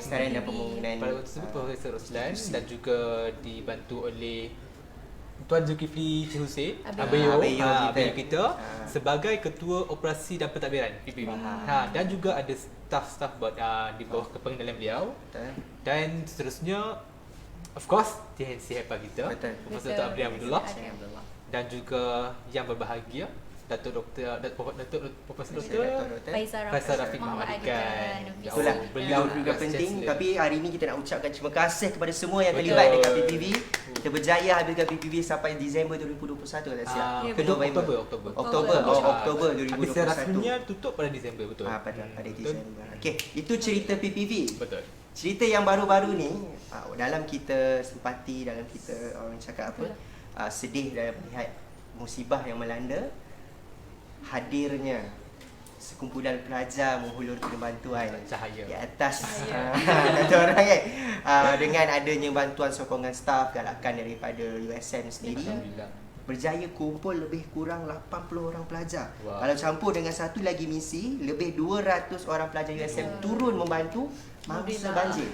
sekarang dah pembangunan. Pada waktu tersebut Profesor Roslan dan juga dibantu oleh Tuan Zulkifli Hussein Abiyo kita sebagai Ketua Operasi dan Pentadbiran PPV. Dan juga ada staff-staff di bawah kepimpinan beliau. Dan seterusnya of course TNC HEPA kita, Profesor Dr. Abdul Abdullah dan juga yang berbahagia Datuk Profesor Dr. Faisal Rafiq Muhammad Adikan. Itulah beliau juga penting. Tapi hari ini kita nak ucapkan terima kasih kepada semua yang terlibat dekat PPV. Kita berjaya habiskan PPV sampai Disember 2021 tak silap. Oktober 2021. Habis rasminya tutup pada Disember betul. Pada Disember. Okey, itu cerita PPV. Betul. Cerita yang baru-baru ni dalam kita simpati, dalam kita orang cakap apa, sedih dalam melihat musibah yang melanda, hadirnya sekumpulan pelajar menghulurkan bantuan cahaya di atas kata orang kan, dengan adanya bantuan sokongan staf galakan daripada USM sendiri, berjaya kumpul lebih kurang 80 orang pelajar. Kalau campur dengan satu lagi misi, lebih 200 orang pelajar USM turun membantu mangsa banjir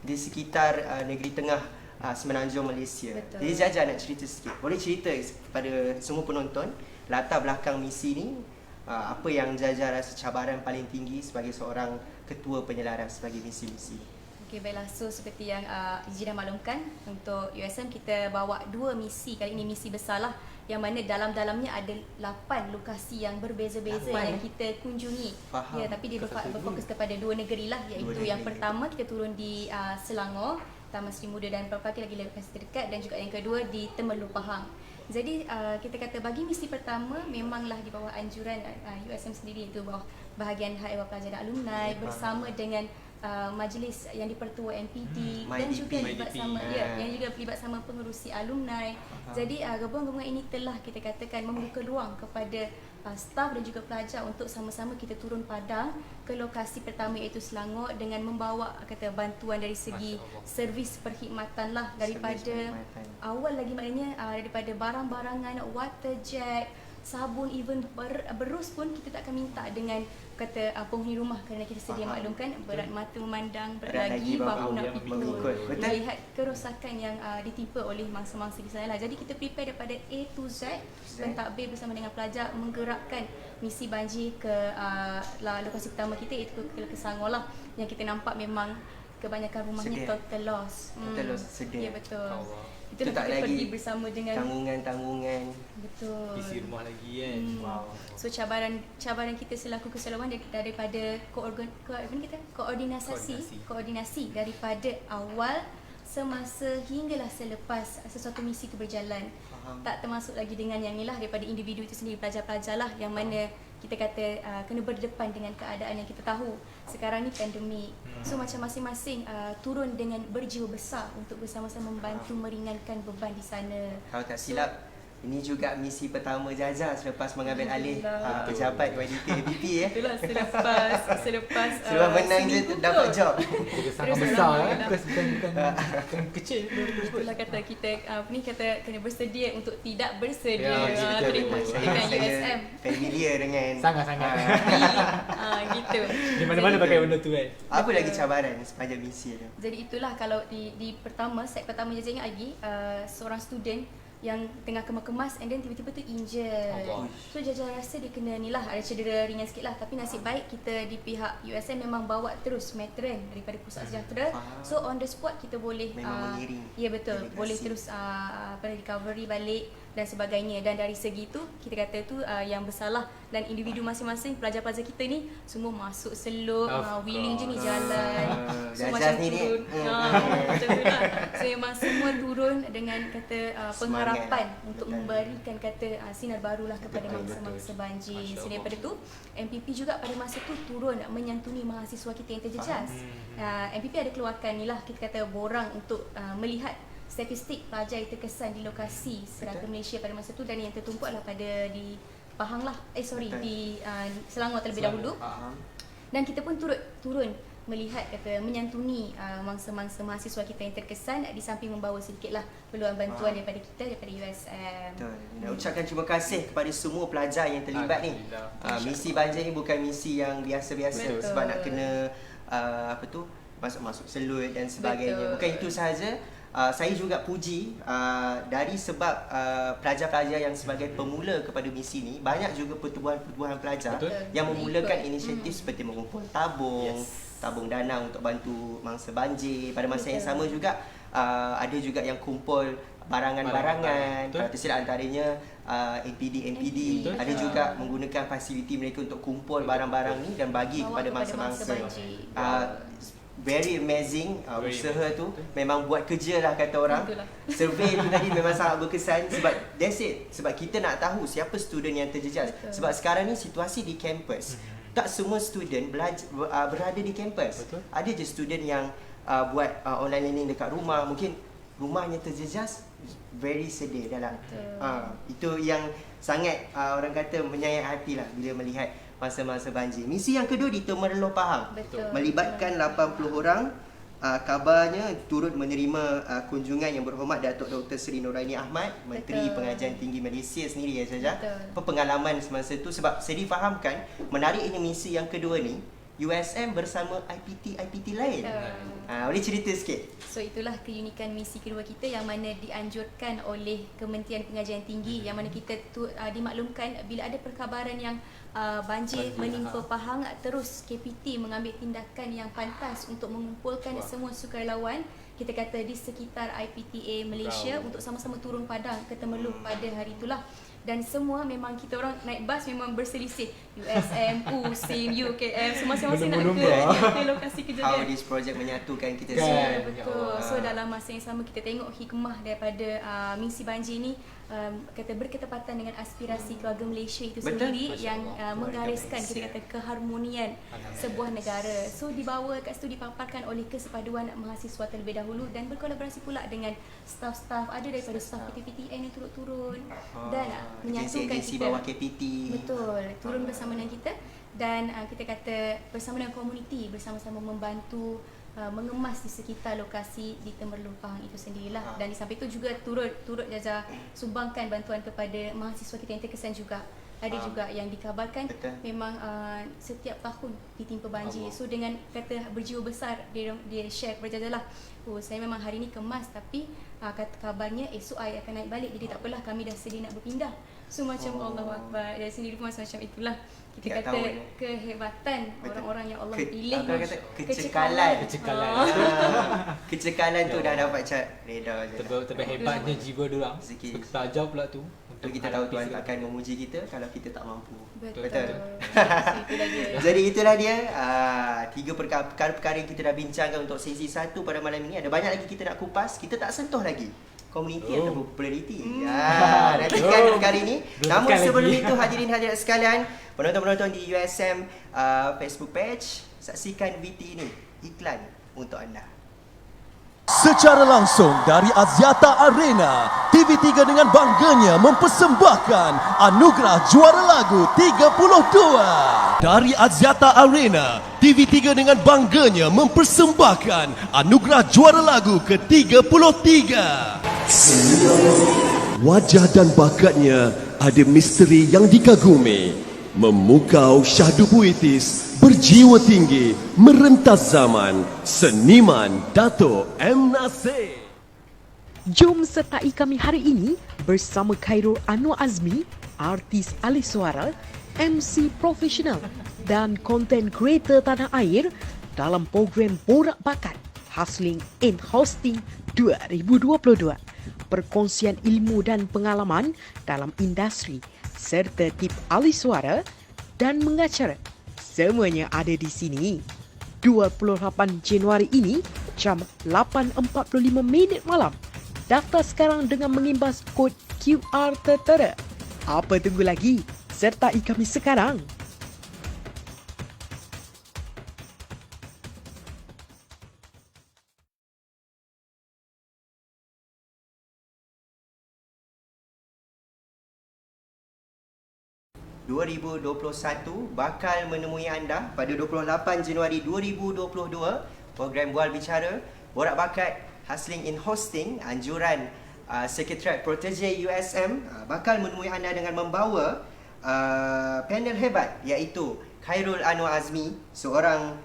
di sekitar negeri tengah Semenanjung Malaysia. Jadi Jaja nak cerita sikit. Boleh cerita kepada semua penonton latar belakang misi ni, apa yang Jaja rasa cabaran paling tinggi sebagai seorang ketua penyelaras bagi misi-misi? Okey, baiklah. So seperti yang Iji dah maklumkan, untuk USM kita bawa 2 misi. Kali ini misi besar lah yang mana dalam-dalamnya ada 8 lokasi yang berbeza-beza yang kita kunjungi. Faham. Ya, tapi dia berfokus kepada 2 negeri lah, iaitu yang pertama kita turun di Selangor, Taman Seri Muda dan pelbagai lagi lokasi terdekat, dan juga yang kedua di Temerloh Pahang. Jadi kita kata bagi misi pertama memanglah di bawah anjuran USM sendiri, iaitu bawah bahagian Hak Ehwal Pelajar dan Alumni bersama dengan majlis yang dipertua MPD dan juga libat sama yang juga libat sama pengerusi alumni. Jadi gabungan-gabungan ini telah kita katakan membuka ruang kepada staf dan juga pelajar untuk sama-sama kita turun padang ke lokasi pertama iaitu Selangor dengan membawa bantuan dari segi servis perkhidmatan lah, daripada awal lagi, maknanya daripada barang-barangan, water jet, sabun, even berus pun kita tak akan minta dengan penghuni rumah kerana kita sedia maklumkan berat mata memandang, berat lagi bahu nak pikul, melihat kerosakan yang ditimpa oleh mangsa-mangsa di sana lah. Jadi kita prepare daripada A to Z, pentadbir bersama dengan pelajar menggerakkan misi banjir ke lokasi pertama kita, iaitu ke Selangor lah, yang kita nampak memang kebanyakan rumahnya total loss. Sedih. Ya, betul. Itulah kita pergi bersama dengan tanggungan. Betul. Isi rumah lagi kan. Wow. So cabaran kita selaku keseluruhan daripada koordinasi daripada awal semasa hinggalah selepas sesuatu misi itu berjalan. Tak termasuk lagi dengan yang inilah daripada individu itu sendiri, pelajar-pelajar lah, yang mana kita kata kena berdepan dengan keadaan yang kita tahu sekarang ni pandemik. So macam masing-masing turun dengan berjiwa besar untuk bersama-sama membantu meringankan beban di sana. Kalau tak silap, ini juga misi pertama Zaza selepas mengambil alih pejabat YDP ABP ya. Itulah selepas menang je dapat job. Sangat besar bukan kecil. Itulah kata kita kena bersedia untuk tidak bersedia. Terima kasih Saya dengan USM. Familiar dengan sangat-sangat. Gitu. Di mana-mana pakai benda tu kan. Apa lagi cabaran sepanjang misi tu? Jadi itulah kalau di pertama, set pertama je ingat lagi, seorang student yang tengah kemas-kemas and then tiba-tiba tu injured. So Jaja rasa dia kena ni lah, ada cedera ringan sikit lah, tapi nasib baik kita di pihak USM memang bawa terus matron daripada pusat sejahtera. So on the spot kita boleh mengiring. Ya betul, boleh terus recovery balik dan sebagainya. Dan dari segi tu kita kata tu yang besarlah, dan individu masing-masing pelajar-pelajar kita ni semua masuk seluk, willing je ni jalan. So macam turun macam tu lah. So memang semua turun dengan kata pengharapan untuk memberikan sinar barulah kepada mangsa-mangsa banjir. Selain daripada tu, MPP juga pada masa tu turun menyantuni mahasiswa kita yang terjejas. MPP ada keluarkan ni lah, kita kata borang untuk melihat statistik pelajar yang terkesan di lokasi serata Malaysia pada masa tu, dan yang tertumpuk adalah pada di Pahang lah, di Selangor terlebih dahulu. Dan kita pun turun melihat menyantuni mangsa-mangsa mahasiswa kita yang terkesan, di samping membawa sedikitlah peluang bantuan daripada USM. Betul. Nak ucapkan terima kasih kepada semua pelajar yang terlibat ni. Misi banjir ni bukan misi yang biasa-biasa. Betul. Sebab nak kena masuk selut dan sebagainya. Betul. Bukan itu sahaja. Saya juga puji dari sebab pelajar-pelajar yang sebagai pemula kepada misi ni, banyak juga pertubuhan-pertubuhan pelajar yang memulakan inisiatif seperti mengumpul tabung dana untuk bantu mangsa banjir. Pada masa yang sama juga ada juga yang kumpul barangan-barangan. Kalau tersilap antaranya MPD ada juga menggunakan fasiliti mereka untuk kumpul barang-barang ni dan bagi kepada mangsa-mangsa. Very amazing usaha tu, memang buat kerja lah kata orang. Survey tu tadi memang sangat berkesan, sebab that's it, sebab kita nak tahu siapa student yang terjejas. Sebab sekarang ni situasi di kampus, tak semua student berada di kampus. Ada je student yang buat online learning dekat rumah, mungkin rumahnya terjejas, very sedih dah lah. Itu yang sangat orang kata menyayat hati lah bila melihat masa-masa banjir. Misi yang kedua di Temerloh Pahang, melibatkan 80 orang. Kabarnya turut menerima kunjungan yang berhormat Datuk Dr. Seri Noraini Ahmad, Menteri Pengajian Tinggi Malaysia sendiri ya saja. Pengalaman semasa tu, sebab saya difahamkan menariknya misi yang kedua ni USM bersama IPT lain. Boleh cerita sikit? So itulah keunikan misi kedua kita yang mana dianjurkan oleh Kementerian Pengajian Tinggi, yang mana kita dimaklumkan bila ada perkabaran yang banjir menimpa Pahang, terus KPT mengambil tindakan yang pantas untuk mengumpulkan semua sukarelawan kita kata di sekitar IPTA Malaysia untuk sama-sama turun padang ke Temerloh pada hari itulah. Dan semua memang kita orang naik bas memang berselisih, USM, SIM, UKM, semua masing-masing nak ke lokasi kejadian. How this project menyatukan kita semua. Betul. So dalam masa yang sama kita tengok hikmah daripada misi banjir ni, kata berketepatan dengan aspirasi keluarga Malaysia itu sendiri yang menggariskan kita kata keharmonian sebuah negara. So dibawa kat situ, dipaparkan oleh Kesepaduan Mahasiswa terlebih dahulu dan berkolaborasi pula dengan staf-staf, ada daripada staf PTPTN yang turun dan menyatukan agensi kita. bawah KPT. Betul, turun bersama dengan kita dan kita kata bersama dengan komuniti, bersama-sama membantu mengemas di sekitar lokasi di Temerloh Pahang itu sendirilah. Dan di samping itu juga turut jaja sumbangkan bantuan kepada mahasiswa kita yang terkesan juga. Ada juga yang dikabarkan memang setiap tahun ditimpa banjir. So dengan kata berjiwa besar dia share berjajalah. Oh, saya memang hari ni kemas tapi kata kabarnya esok I akan naik balik. Jadi tak apalah, kami dah sedia nak berpindah. So macam Allahuakbar. Dari sendiri pun macam itulah. Kita kata kehebatan orang-orang yang Allah pilih. Kecekalan. Kecekalan tu dah dapat reda je. Terhebatnya jiwa diorang. Pelajar pula tu. Kita tahu Tuhan akan memuji kita kalau kita tak mampu. Betul. Jadi itulah dia 3 perkara-perkara yang kita dah bincangkan untuk sesi 1 pada malam ini. Ada banyak lagi kita nak kupas, kita tak sentuh lagi komuniti atau populariti. Nantikan perkara ini. Namun sebelum itu hadirin hadirat sekalian, penonton-penonton di USM Facebook page, saksikan VT ini, iklan untuk anda. Secara langsung dari Axiata Arena, TV3 dengan bangganya mempersembahkan Anugerah Juara Lagu 32. Dari Axiata Arena, TV3 dengan bangganya mempersembahkan Anugerah Juara Lagu ke-33. Wajah dan bakatnya ada misteri yang dikagumi. Memukau syahdu puitis, berjiwa tinggi, merentas zaman, seniman Dato' M. Nasir. Jom sertai kami hari ini bersama Khairul Anwar Azmi, artis alih suara, MC profesional dan content creator tanah air dalam program Borak Bakat Hustling and Hosting 2022. Perkongsian ilmu dan pengalaman dalam industri serta tip alih suara dan mengacara. Semuanya ada di sini. 28 Januari ini jam 8.45 malam. Daftar sekarang dengan mengimbas kod QR tertera. Apa tunggu lagi? Sertai kami sekarang. bakal menemui anda pada 28 Januari 2022. Program Bual Bicara, Borak Bakat, Hustling in Hosting, anjuran Sekretariat Protege USM bakal menemui anda dengan membawa panel hebat iaitu Khairul Anwar Azmi, seorang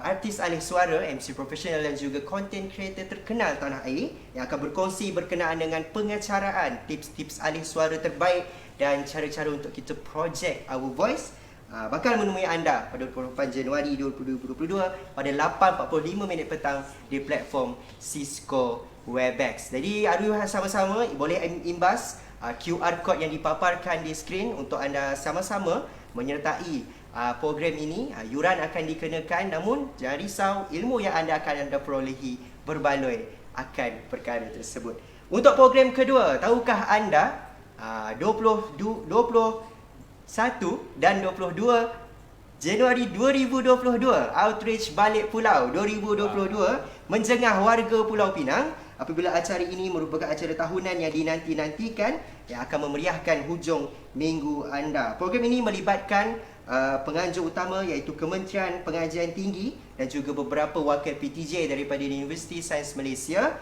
artis alih suara, MC profesional dan juga content creator terkenal tanah air yang akan berkongsi berkenaan dengan pengacaraan, tips-tips alih suara terbaik dan cara-cara untuk kita project our voice. Bakal menemui anda pada 28 Januari 2022 pada 8.45 petang di platform Cisco Webex. Jadi adu sama-sama boleh imbas QR code yang dipaparkan di skrin untuk anda sama-sama menyertai program ini. Yuran akan dikenakan, namun jangan risau, ilmu yang anda akan perolehi berbaloi akan perkara tersebut. Untuk program kedua, tahukah anda 21 dan 22 Januari 2022 Outreach Balik Pulau 2022 menjengah warga Pulau Pinang apabila acara ini merupakan acara tahunan yang dinanti-nantikan yang akan memeriahkan hujung minggu anda. Program ini melibatkan penganjur utama iaitu Kementerian Pengajian Tinggi dan juga beberapa wakil PTJ daripada Universiti Sains Malaysia,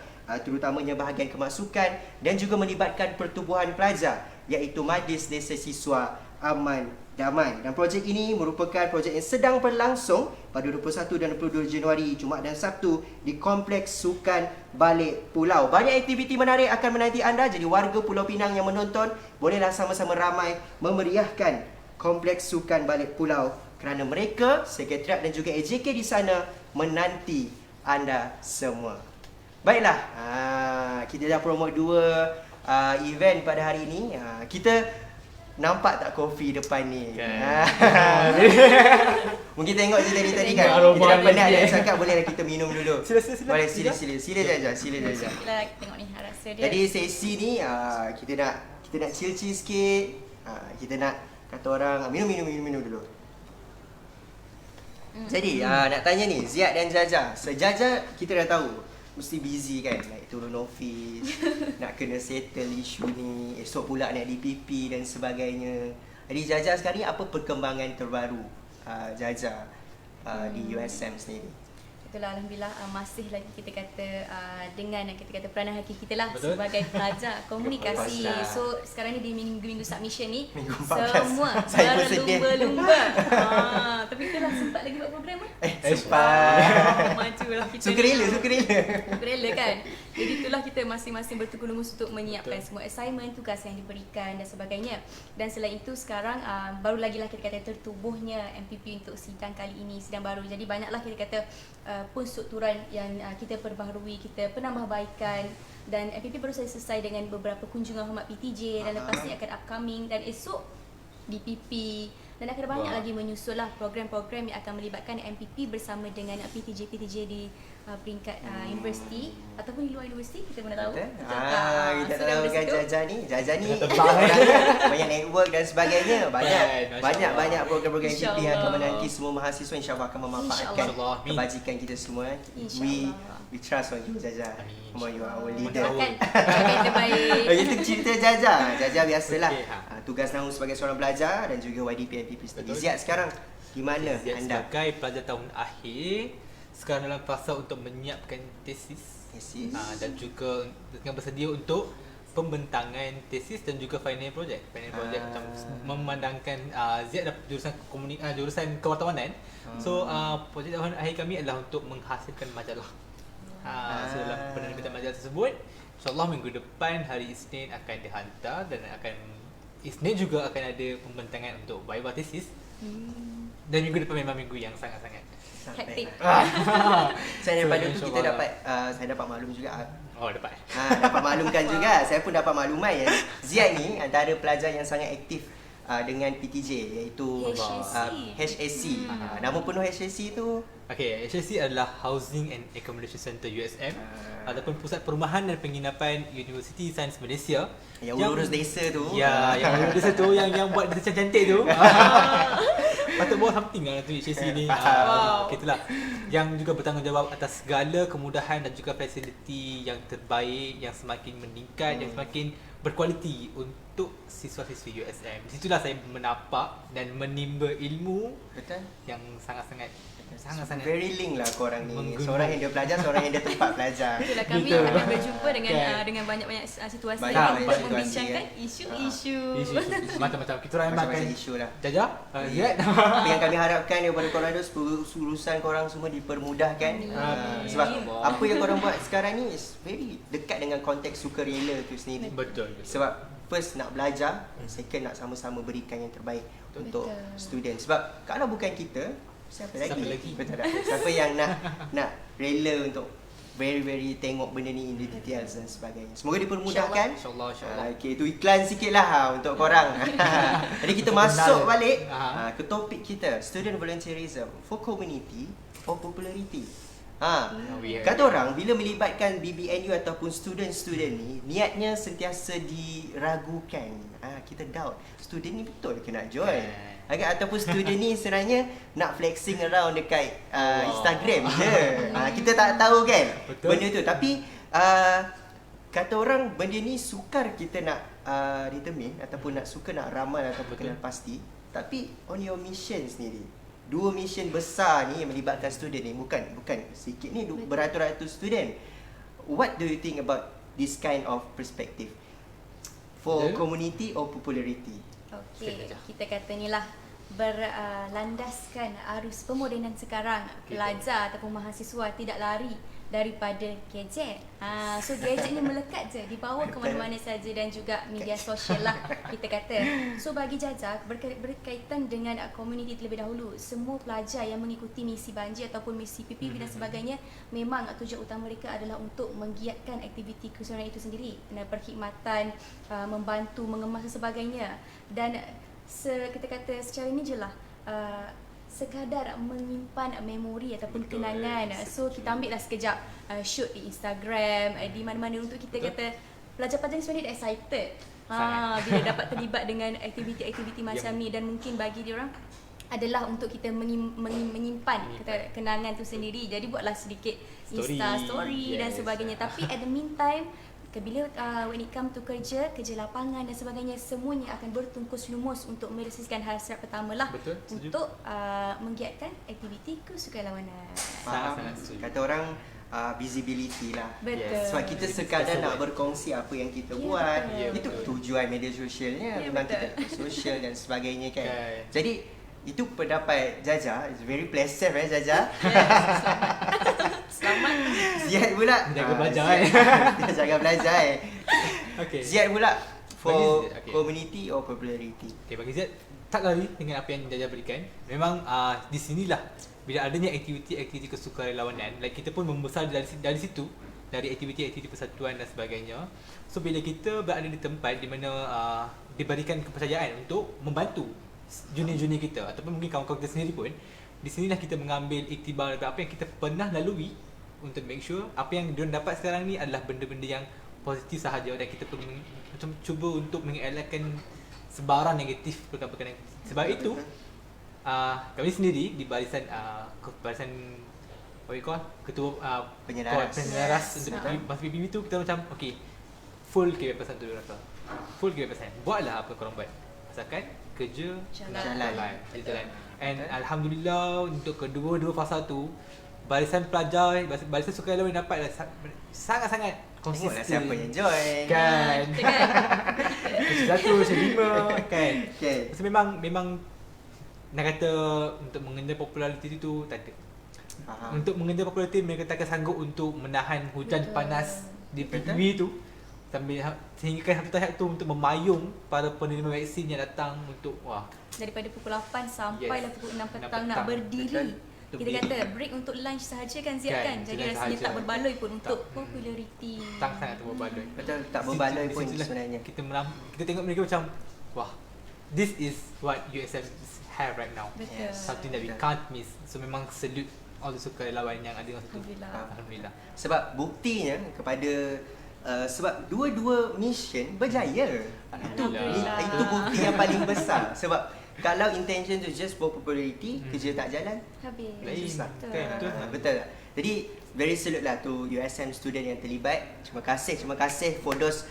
terutamanya bahagian kemasukan, dan juga melibatkan pertubuhan pelajar iaitu Majlis Desa Siswa aman, damai. Dan projek ini merupakan projek yang sedang berlangsung pada 21 dan 22 Januari, Jumaat dan Sabtu di Kompleks Sukan Balik Pulau. Banyak aktiviti menarik akan menanti anda, jadi warga Pulau Pinang yang menonton bolehlah sama-sama ramai memeriahkan Kompleks Sukan Balik Pulau kerana mereka, Sekretariat dan juga AJK di sana menanti anda semua. Baiklah, kita dah promote 2 event pada hari ini. Kita nampak tak kopi depan ni? Mungkin tengok je tadi kan. Kita dah penat nak cakap, bolehlah kita minum dulu. Sila. Boleh, sila Jaja. Kita tengok ni rasa dia. Jadi sesi ni kita nak chill sikit. Kita nak kata orang minum dulu. Jadi nak tanya ni, Ziad dan Jaja. Sejaja kita dah tahu mesti busy kan, nak turun office, nak kena settle isu ni, esok pula nak DPP dan sebagainya. Jadi Jaja sekarang ni apa perkembangan terbaru Jaja di USM sendiri? Itulah, Alhamdulillah masih lagi kita kata dengan kita kata peranan haki kita lah. Betul. Sebagai pelajar komunikasi. So sekarang ni di minggu-minggu submission ni Minggu 14. semua Saya pun sedih. berlumba-lumba. Tapi itulah sempat lagi buat program kan? Sempat. Majulah kita. Sukarela kan. Jadi itulah kita masing-masing bertukar-lumus untuk menyiapkan semua assignment, tugas yang diberikan dan sebagainya. Dan selain itu sekarang baru lagi lah kita kata tertubuhnya MPP untuk sidang kali ini, sidang baru. Jadi banyaklah kita kata pun strukturan yang kita perbaharui, kita penambahbaikan, dan MPP baru saja selesai dengan beberapa kunjungan hormat PTJ dan lepas ni akan upcoming dan esok DPP dan akan banyak lagi menyusul lah program-program yang akan melibatkan MPP bersama dengan PTJ di peringkat universiti ataupun di luar universiti, kita mana tahu. Kita tahu kan Jaja ni banyak network dan sebagainya. Banyak program-program MPP yang akan menanti semua mahasiswa, insya-Allah akan memanfaatkan kebajikan kita semua. We trust on you, Jaja. You are our leader. Itu cerita Jaja biasalah. Tugas Nahu sebagai seorang pelajar dan juga YDP MPP sendiri. Ziad sekarang di mana anda? Sebagai pelajar tahun akhir, sekarang dalam fasa untuk menyiapkan tesis. Dan juga dengan bersedia untuk pembentangan tesis dan juga final project. Macam memandangkan Ziad dapat jurusan kewartawanan. So projek tahun akhir kami adalah untuk menghasilkan majalah. So dalam penerbitan majalah tersebut, insyaAllah minggu depan hari Isnin akan dihantar dan Isnin juga akan ada pembentangan untuk viva tesis. Dan minggu depan memang minggu yang sangat-sangat hektik. Saya daripada itu kita dapat saya dapat maklum juga. Dapat. Dapat maklumkan juga. Saya pun dapat maklumat ya. Ziad ni antara pelajar yang sangat aktif dengan PTJ iaitu HSC. Nama penuh HSC tu? HSC adalah Housing and Accommodation Center USM ataupun Pusat Perumahan dan Penginapan Universiti Sains Malaysia. Yang urus desa tu. Ya, yang urus desa tu, yang buat desa cantik tu. Patut bawa something lah tu HSC ni. Itulah. Yang juga bertanggungjawab atas segala kemudahan dan juga fasiliti yang terbaik, yang semakin meningkat, yang semakin berkualiti untuk siswa-siswi USM. Di situlah saya menapak dan menimba ilmu yang sangat-sangat very link lah korang ni. Seorang yang dia pelajar, seorang yang dia tempat pelajar. Itulah, kami akan berjumpa dengan banyak-banyak situasi untuk membincangkan isu-isu. Macam-macam. Kita orang makan isu lah. Jaja, Ziad. Yang kami harapkan daripada korang tu, urusan korang semua dipermudahkan. Sebab apa yang korang buat sekarang ni is very dekat dengan konteks sukarela tu sendiri. Betul. Sebab first nak belajar, second nak sama-sama berikan yang terbaik untuk student. Sebab kalau bukan kita, siapa lagi? Betul tak? Siapa yang nak rela untuk very tengok benda ni in the details dan sebagainya. Semoga dipermudahkan. InsyaAllah. Okey, itu iklan sikit lah untuk korang. Jadi kita masuk balik ke topik kita, student volunteerism for community or popularity. Kata orang bila melibatkan BBNU ataupun student-student ni, niatnya sentiasa diragukan. Kita doubt, student ni betul ke nak join? Ataupun student ni sebenarnya nak flexing around dekat Instagram je. Kita tak tahu kan benda tu. Tapi kata orang benda ni sukar kita nak determine ataupun suka nak ramal ataupun kenal pasti. Tapi on your mission sendiri, 2 mission besar ni yang melibatkan student ni, bukan sikit ni, beratus-ratus student. What do you think about this kind of perspective for community or popularity? Okey, kita kata ni lah berlandaskan arus pemodenan sekarang, pelajar ataupun mahasiswa tidak lari daripada gadget. So gadget ni melekat je, dibawa ke mana-mana saja dan juga media sosial lah kita kata. So bagi Jaja, berkaitan dengan komuniti terlebih dahulu, semua pelajar yang mengikuti misi banjir ataupun misi PPV dan sebagainya, memang tujuan utama mereka adalah untuk menggiatkan aktiviti kesusahan itu sendiri, perkhidmatan, membantu, mengemas dan sebagainya. Dan kita kata secara ni je lah, sekadar menyimpan memori ataupun kenangan. So kita ambil lah sekejap shoot di Instagram, di mana-mana untuk kita kata pelajar-pelajar ni sebenarnya excited bila dapat terlibat dengan aktiviti-aktiviti macam ni, dan mungkin bagi dia orang adalah untuk kita menyimpan kenangan tu sendiri. Jadi buatlah sedikit Insta story dan sebagainya. Tapi at the meantime, bila when it come to kerja lapangan dan sebagainya, semuanya akan bertungkus lumus untuk merealisasikan hasrat pertama lah. Betul, untuk menggiatkan aktiviti kesukarelawanan. Faham. Kata orang visibility lah. Betul. Sebab kita sekadar nak berkongsi apa yang kita buat. Itu tujuan media sosialnya, memang kita sosial dan sebagainya kan. Jadi itu pendapat Jaja, it's very pleasant Jaja. Selamat. Ziad pula jaga belajar jaga belajar Ziad pula for community or popularity. Bagi Ziad, tak lari dengan apa yang Jaja berikan. Memang di sinilah bila adanya aktiviti-aktiviti kesukarelawanan, like kita pun membesar dari situ, dari aktiviti-aktiviti persatuan dan sebagainya. So bila kita berada di tempat di mana diberikan kepercayaan untuk membantu junior-junior kita ataupun mungkin kawan-kawan kita sendiri pun, di sinilah kita mengambil iktibar daripada apa yang kita pernah lalui untuk make sure apa yang diorang dapat sekarang ni adalah benda-benda yang positif sahaja, dan kita pun macam cuba untuk mengelakkan sebaran negatif perkara-perkara. Sebab itu kami sendiri di barisan ketua penyedaras untuk masa PPV tu, kita macam full kebebasan tu rasa. Full kebebasan. Buatlah apa korang buat. Asalkan kerja jalan. And alhamdulillah untuk kedua-dua fasa tu, barisan pelajar, barisan sukarelawan dapat sangat-sangat konsisten. Siapa yang join kan? Satu, lima kan? So memang nak kata untuk mengejar populariti tu tak ada. Untuk mengejar populariti, mereka takkan sanggup untuk menahan hujan panas di PPV tu sehingga satu tahap tu untuk memayung para penerima vaksin yang datang untuk daripada pukul 8 sampailah pukul 6 petang nak berdiri. Kita kata break untuk lunch sahaja kan Ziad kan. Jadi rasanya tak berbaloi pun untuk populariti. Sangat tak berbaloi. Betul, tak berbaloi pun sebenarnya. Kita tengok mereka macam this is what USM have right now. Betul. Something that we can't miss. So memang salute all the sukarelawan yang ada dengan situ. Alhamdulillah. Sebab buktinya kepada sebab dua-dua mission berjaya. Itu bukti yang paling besar. Sebab kalau intention tu just for popularity, kerja tak jalan, habis. Betul tak? Jadi very salute lah to USM student yang terlibat. Terima kasih for those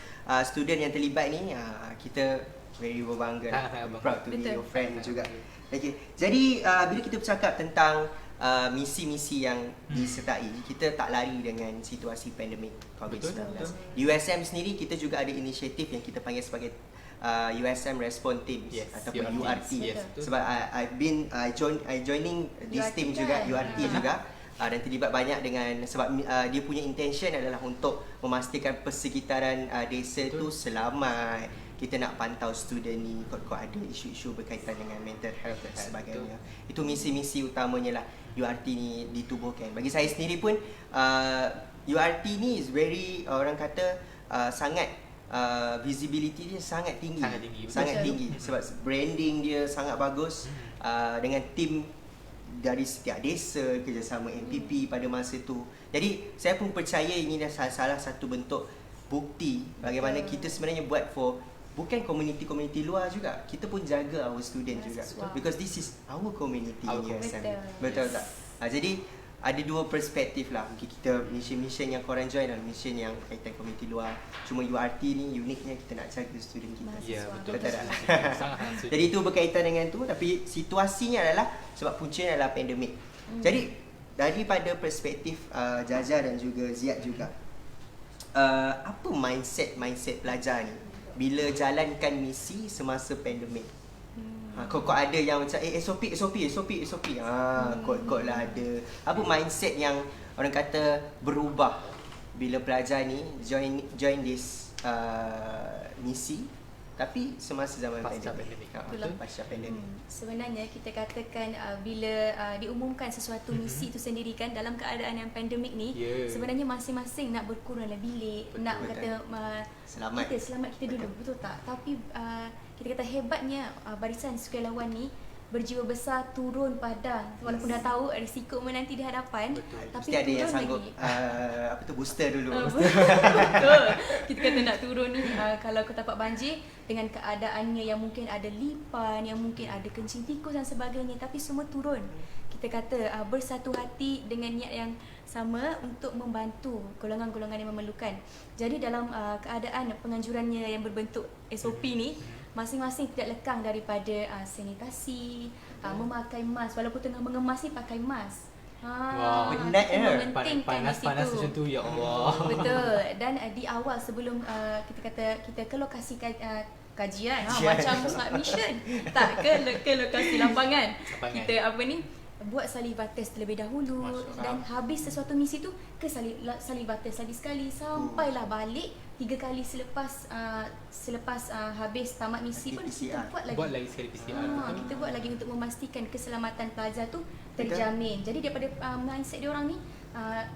student yang terlibat ni. Kita very berbangga, proud to be your friend juga. Okay. Jadi bila kita bercakap tentang misi-misi yang disertai, kita tak lari dengan situasi pandemik COVID-19. Di USM sendiri kita juga ada inisiatif yang kita panggil sebagai USM Response Teams ataupun URT. Sebab I joining this team juga, URT juga, dan terlibat banyak dengan sebab dia punya intention adalah untuk memastikan persekitaran desa tu selamat. Kita nak pantau student ni kalau ada isu-isu berkaitan dengan mental health dan sebagainya. Itu misi-misi utamanya lah URT ni ditubuhkan. Bagi saya sendiri pun URT ni is very orang kata sangat visibility dia sangat tinggi. Sangat tinggi sebab branding dia sangat bagus dengan tim dari setiap desa, kerjasama MPP pada masa tu. Jadi saya pun percaya ini adalah salah satu bentuk bukti bagaimana kita sebenarnya buat for bukan komuniti-komuniti luar juga. Kita pun jaga our student juga. Because this is our community in USM. Betul tak? Jadi ada dua perspektif lah. Mungkin kita mission yang korang join dan mission yang berkaitan komuniti luar. Cuma URT ni uniknya kita nak jaga student kita. Ya, betul. Jadi itu berkaitan dengan tu, tapi situasinya adalah sebab puncanya adalah pandemik. Jadi daripada perspektif Jaja dan juga Ziad juga, apa mindset pelajar ni bila jalankan misi semasa pandemik? Kod ada yang macam SOP. Kod lah ada. Apa mindset yang orang kata berubah bila pelajar ni join this misi tapi semasa zaman pandemik. Pasca pandemik. Sebenarnya kita katakan bila diumumkan sesuatu misi itu sendiri kan dalam keadaan yang pandemik ni, sebenarnya masing-masing nak berkurang dalam bilik, nak kata selamat kita dulu, betul tak? Tapi kita kata hebatnya barisan sukarelawan ni berjiwa besar turun padang walaupun dah tahu risiko menanti di hadapan. Tapi mesti ada yang sanggup booster dulu. Betul. Kita kata nak turun ni kalau ke tapak banjir dengan keadaannya yang mungkin ada lipan, yang mungkin ada kencing tikus dan sebagainya, tapi semua turun. Kita kata bersatu hati dengan niat yang sama untuk membantu golongan-golongan yang memerlukan. Jadi dalam keadaan penganjurannya yang berbentuk SOP ni, masing-masing tidak lekang daripada sanitasi, memakai mask, walaupun tengah mengemas ni pakai mask. Penat panas macam tu, ya Allah. Betul. Dan di awal sebelum kita ke lokasi kajian, macam mission, tak ke lokasi lapangan. Kita buat saliva test terlebih dahulu dan habis sesuatu misi tu ke saliva test lagi sekali sampailah balik 3 kali selepas habis tamat misi pun kita buat lagi sekali PCR. Kita buat lagi untuk memastikan keselamatan pelajar tu terjamin. Jadi daripada mindset dia orang ni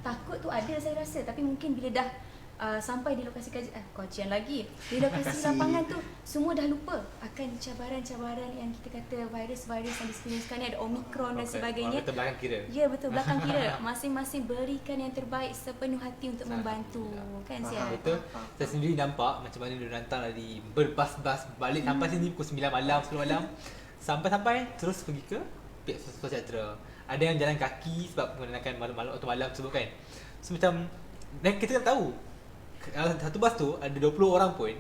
takut tu ada saya rasa, tapi mungkin bila dah sampai di lokasi kajian lagi, di lokasi lapangan tu semua dah lupa akan cabaran-cabaran yang kita kata virus-virus yang disekarang ni, ada Omicron dan sebagainya. Betul, belakang kira. Ya betul, belakang kira. Masing-masing berikan yang terbaik sepenuh hati untuk membantu. Kan Sian? Betul. Saya sendiri nampak macam mana dia datang dari berbas-bas balik sampai sini pukul 9 malam, 10 malam. Sampai terus pergi ke pihak sejahtera. Ada yang jalan kaki sebab menggunakan malam atau malam tersebut kan. So macam, dan kita tak tahu kalau satu bas tu ada 20 orang pun,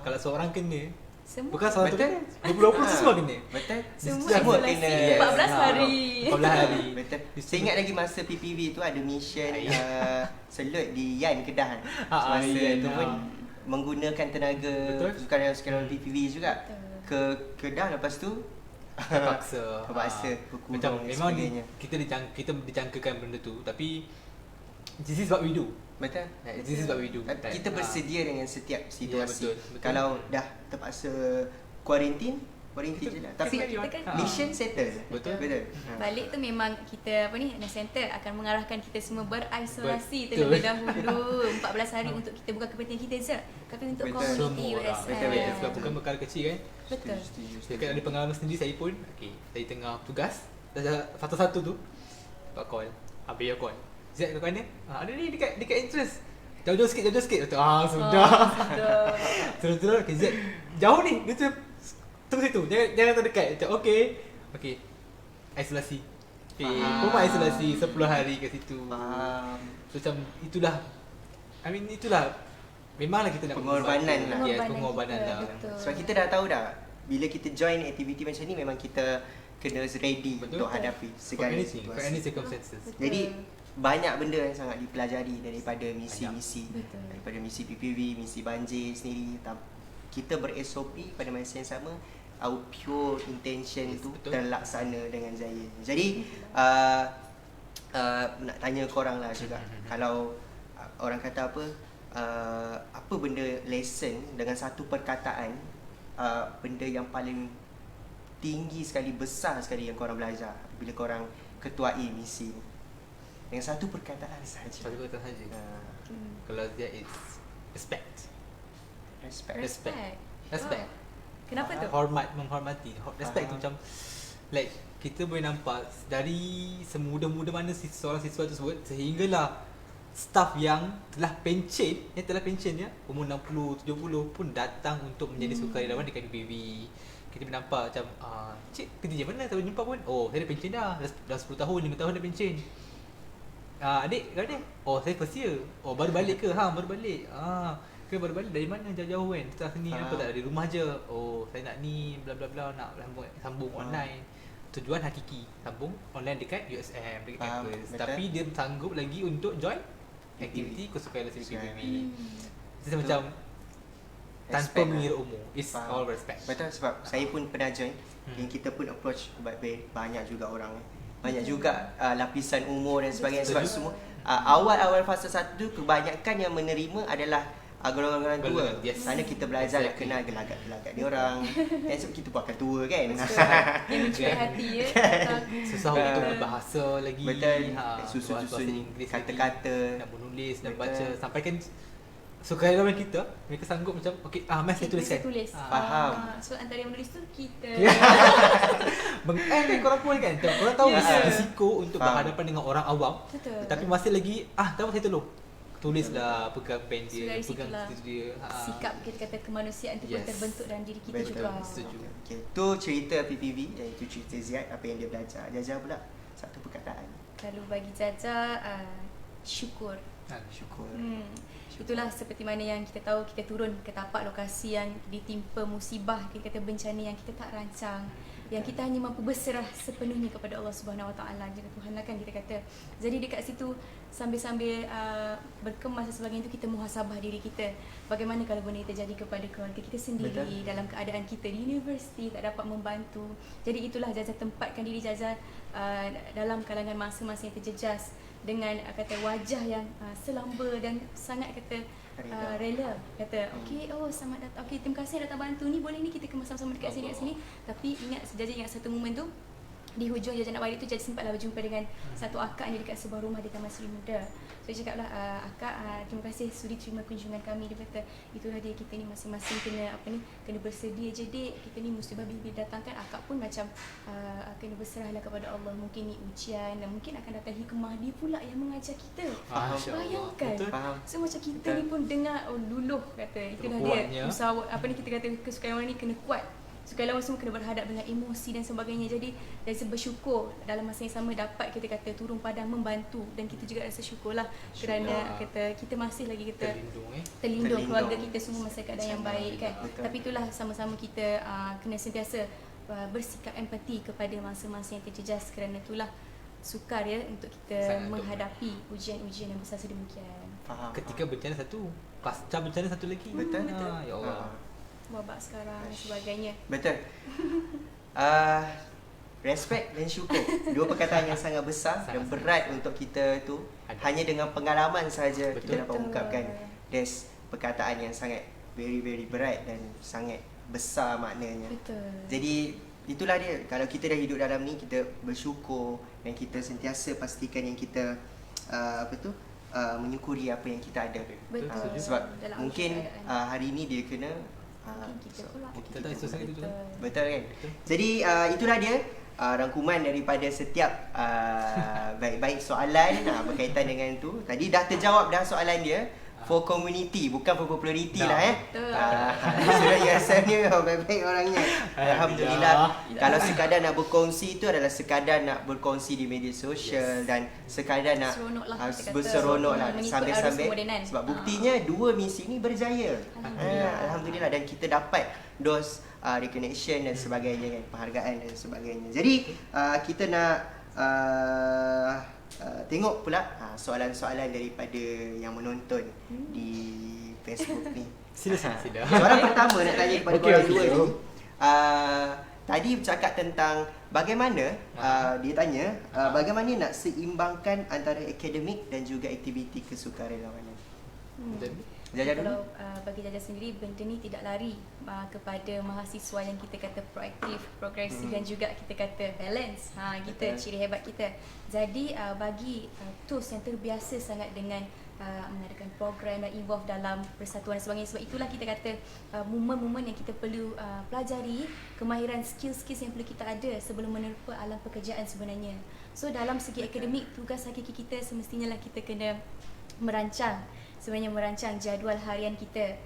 kalau seorang kena, semua bukan seorang tu kan, 20 semua kena. Betul. Semua kena 14 hari. 14 hari. Betul. Saya ingat lagi masa PPV tu ada mission selut di Yan Kedah. Masa tu pun menggunakan tenaga sukarelawan PPV juga ke Kedah, lepas tu terpaksa macam memang kita dijangkakan benda tu, tapi this is what we do. Betul. This is what we do. Kita bersedia dengan setiap situasi. Betul. Kalau dah terpaksa kuarantin je lah. Tapi mission settle. Betul. Balik tu memang kita center akan mengarahkan kita semua berisolasi terlebih dahulu 14 hari untuk kita bukan kepentingan kita je, tapi untuk komuniti USM. Sebab bukan perkara kecil kan. Betul. Saya ada pengalaman sendiri saya pun. Saya tengah tugas satu-satu tu Pak call, habis call. Z kat mana? Ada ni dekat entrance. Jauh-jauh sikit. Sudah. Terus Z. Jauh ni. Dia tunggu situ. Jangan terdekat. Macam okey. Isolasi. Rumah isolasi 10 hari kat situ. So macam itulah. Itulah memanglah kita nak pengorbanan lah. Pengorbanan lah. Sebab kita dah tahu dah, bila kita join aktiviti macam ni memang kita kena ready untuk hadapi segala situasi. Any circumstances. Jadi banyak benda yang sangat dipelajari daripada misi-misi, daripada misi PPV, misi banjir sendiri. Kita ber-SOP pada masa yang sama, our pure intention tu terlaksana dengan jaya. Jadi nak tanya korang lah juga, kalau orang kata apa benda lesson dengan satu perkataan, benda yang paling tinggi sekali, besar sekali yang korang belajar bila korang ketuai misi dengan satu perkataan sahaja. Kalau dia is respect. Kenapa tu? Menghormati. Respect tu macam like kita boleh nampak dari semuda-muda mana seorang siswa tersebut, sehinggalah staff yang telah pencen ya, umur 60, 70 pun datang untuk menjadi sukarelawan di KPPV. Kita nampak macam cik kerja mana tak jumpa pun. Saya dah pencen dah 10 tahun, 5 tahun dah pencen. Adik kat mana? Saya first year. Baru balik ke? Baru balik. Baru balik dari mana? Jauh-jauh kan? Kita sini apa tak, dari rumah je. Saya nak ni bla bla bla, nak sambung online. Tujuan hakiki sambung online dekat USM, dekat campus. Tapi dia sanggup lagi untuk join aktiviti kesukaan PPV. Jadi macam tanpa mengira umur. It's all respect. Betul, sebab saya pun pernah join dan kita pun approach banyak juga orang, banyak juga lapisan umur dan sebagainya. Sebab semua awal-awal fasa 1 kebanyakan yang menerima adalah golongan-golongan tua. Sana kita belajar nak kenal gelagat-gelagat dia orang. Dan sebab kita pun akan tua kan. Yang mencuri hati ya. Susah untuk berbahasa lagi. Betul. Susun Inggeris kata-kata, nak menulis dan baca sampai kan sukarelawan kita, mereka sanggup macam okey, mas saya tuliskan. Faham. So antara yang menulis tu kita. Kan korang pun kan, korang tahu risiko untuk berhadapan dengan orang awam. Betul. Tapi masih lagi tahu saya tolong. Tulislah, pegang pen dia, pegang dia. Sikap kita kata kemanusiaan tu pun terbentuk dalam diri kita juga. Setuju. Okay. Tu cerita PPV, iaitu cerita Ziad, apa yang dia belajar. Jaja pula satu perkataan. Kalau bagi Jaja, syukur. Syukur. Itulah seperti mana yang kita tahu, kita turun ke tapak lokasi yang ditimpa musibah, kita kata bencana yang kita tak rancang, yang kita hanya mampu berserah sepenuhnya kepada Allah Subhanahu Wa Taala. Jadi Tuhan lah kan kita kata. Jadi dekat situ sambil-sambil berkemas dan sebagainya itu kita muhasabah diri kita. Bagaimana kalau benda itu terjadi kepada keluarga kita sendiri, dalam keadaan kita di universiti tak dapat membantu. Jadi itulah Jaja tempatkan diri Jaja dalam kalangan masa-masa yang terjejas dengan kata wajah yang selamba dan sangat kata rela, kata okey, selamat datang, okey, terima kasih datang bantu ni, boleh ni kita sama-sama dekat sini. Tapi Jaja ingat satu momen tu di hujung Jaja nak balik tu, Jaja sempatlah berjumpa dengan satu akak ni dekat sebuah rumah di Taman Seri Muda. So dia cakaplah, akak, terima kasih sudi terima kunjungan kami. Dia kata itulah dia, kita ni masing-masing kena bersedia je dek, kita ni musibah bila datangkan. Akak pun macam kena berserahlah kepada Allah. Mungkin ni ujian dan mungkin akan datang hikmah, dia pula yang mengajar kita. Bayangkan. So macam kita ni pun dengar luluh, kata itulah dia usaha kita kata kesukaran ni kena kuat. Sukarelawan semua kena berhadap dengan emosi dan sebagainya. Jadi dari bersyukur dalam masa yang sama dapat kita kata turun padang membantu, dan kita juga rasa syukurlah kerana kita masih lagi kita terlindung, keluarga kita semua masa keadaan yang baik kan. Tapi itulah sama-sama kita kena sentiasa bersikap empati kepada masa-masa yang terjejas, kerana itulah sukar ya untuk kita menghadapi ujian-ujian yang besar sedemikian. Ketika bencana satu, pasca bencana satu lagi. Betul. Ya Allah. Wabak sekarang dan sebagainya. Betul. Respect dan syukur, dua perkataan yang sangat besar dan berat untuk kita tu. Hanya dengan pengalaman saja kita dapat ungkapkan. There's perkataan yang sangat very berat dan sangat besar maknanya. Betul. Jadi itulah dia, kalau kita dah hidup dalam ni, kita bersyukur dan kita sentiasa pastikan yang kita menyukuri apa yang kita ada. Sebab mungkin hari ni dia kena kita pula. Betul kan? Jadi itulah dia rangkuman daripada setiap baik-baik soalan berkaitan dengan tu. Tadi dah terjawab dah soalan dia. For community, bukan for popularity lah Sudah USM ni baik-baik orangnya. Alhamdulillah. Kalau sekadar nak berkongsi tu adalah sekadar nak berkongsi di media sosial dan sekadar nak berseronok lah sambil-sambil. Sebab buktinya dua misi ni berjaya. Alhamdulillah. Dan kita dapat those recognition dan sebagainya kan, penghargaan dan sebagainya. Jadi kita nak tengok pula soalan-soalan daripada yang menonton di Facebook ni. Sila. Soalan pertama nak tanya kepada korang dua ni. Tadi bercakap tentang bagaimana dia tanya bagaimana nak seimbangkan antara akademik dan juga aktiviti kesukarelawanan. Kalau bagi Jaja sendiri, benda ni tidak lari kepada mahasiswa yang kita kata proaktif, progresif dan juga kita kata balance. Kita ciri hebat kita. Jadi bagi tools yang terbiasa sangat dengan mengadakan program dan involve dalam persatuan dan sebagainya. Sebab itulah kita kata momen-momen yang kita perlu pelajari, kemahiran skills-skills yang perlu kita ada sebelum menerpa alam pekerjaan sebenarnya. So dalam segi akademik, tugas hakiki kita semestinya lah kita kena merancang jadual harian kita.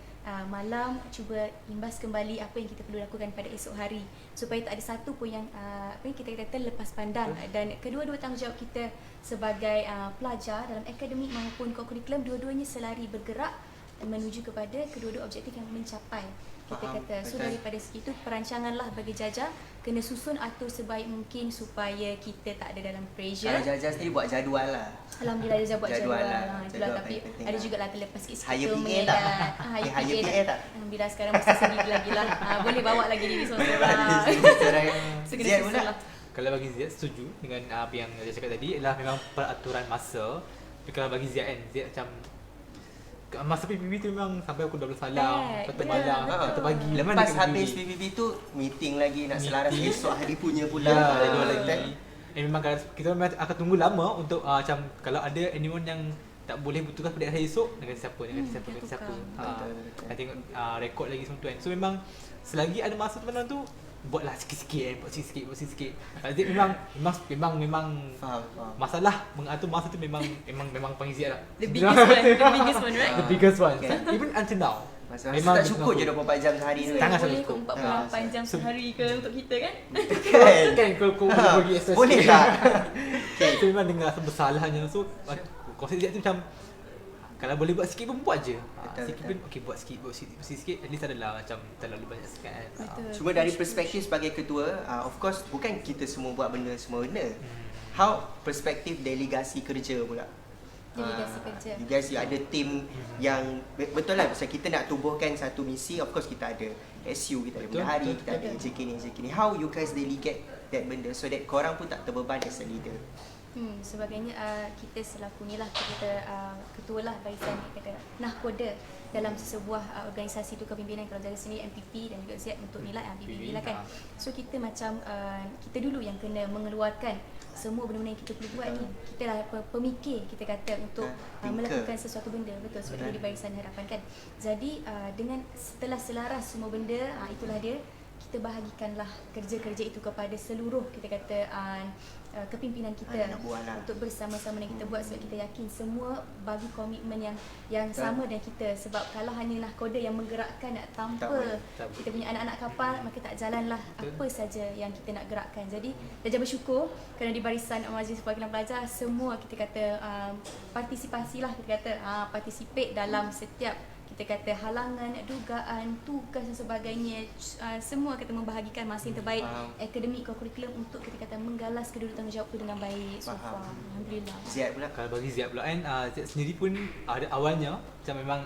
Malam cuba imbas kembali apa yang kita perlu lakukan pada esok hari supaya tak ada satu pun yang kita kata terlepas pandang. Dan kedua-dua tanggungjawab kita sebagai pelajar dalam akademik maupun kurikulum, dua-duanya selari bergerak menuju kepada kedua-dua objektif yang mencapai. Kita Faham, kata. So betul. daripada segitu perancanganlah bagi Jaja kena susun atur sebaik mungkin supaya kita tak ada dalam pressure. Kalau Jaja sendiri buat jadual lah. Alhamdulillah Jaja buat jadual. lah. Itulah, Jadual tapi paling penting ada lah. juga lah terlepas sikit-sikit Hire tu PA mengedat. tak? Hire Hire PA PA tak? Alhamdulillah sekarang mesti sendiri lagi lah. Boleh bawa lagi diri seorang-seorang. So kena Ziad susun pula? lah. Kalau bagi Ziad setuju dengan apa yang dia cakap tadi ialah memang peraturan masa. Tapi kalau bagi Ziad kan, Ziad macam masa PPP tu memang sampai pukul 12 malam, 1 malam, 1 pagi. Lepas habis PPP tu meeting lagi nak selaras esok hari punya pula. Ya, ada lagi. Memang kita memang akan tunggu lama untuk macam kalau ada anyone yang tak boleh bertugas pada hari esok dengan siapa dengan siapa. Kita tengok rekod lagi semua tu kan. So memang selagi ada masa tu tu buatlah sikit-sikit buat sikit-sikit. Jadi memang faham. masalah mengatur masa tu memang paling Ziad lah. The biggest one, right? The biggest one. Okay. Even until now. Masa tak cukup je 24 jam sehari tu. Sangat Boleh cukup. 48 jam sehari ke untuk kita kan? Kan kau bagi access. Boleh tak? So memang dengan rasa bersalahnya. So konsep Ziad tu macam kalau boleh buat sikit pun buat je. Sikit pun okey buat sikit at least adalah macam terlalu banyak sangat. Cuma dari perspektif sebagai ketua, of course bukan kita semua buat benda semua benda. How perspektif delegasi kerja pula? Delegasi kerja. You guys ada tim yang betul lah, pasal kita nak tubuhkan satu misi, of course kita ada SU, kita ada bendahari, kita ada AJK ni. How you guys delegate that benda so that korang pun tak terbeban as a leader? Sebagainya kita selaku ni lah kita ketua lah barisan kita nahkoda dalam sebuah organisasi tu kepimpinan. Kalau Jaga sendiri MPP dan juga Ziad untuk nilai MPP lah kan. So kita macam kita dulu yang kena mengeluarkan semua benda-benda yang kita perlu buat ni. Kita lah pemikir kita kata untuk melakukan sesuatu benda. Betul, sebab itu di Barisan Harapan kan. Jadi dengan setelah selaras semua benda, itulah dia, kita bahagikanlah kerja-kerja itu kepada seluruh kita kata kepimpinan kita untuk bersama-sama dengan kita buat, sebab kita yakin semua bagi komitmen yang sama dengan kita. Sebab kalau hanya nahkoda yang menggerakkan tanpa kita punya anak-anak kapal, maka tak jalanlah apa saja yang kita nak gerakkan. Jadi Jaja bersyukur kerana di Barisan Majlis Perwakilan Pelajar semua kita kata partisipasilah, kita kata participate dalam setiap kita kata halangan, dugaan, tugas dan sebagainya. Semua kita membahagikan masa yang terbaik akademik kurikulum untuk kita kata menggalas kedua tanggungjawab itu dengan baik. So far alhamdulillah. Ziad pula, kalau bagi Ziad pula kan, Ziad sendiri pun ada awalnya macam memang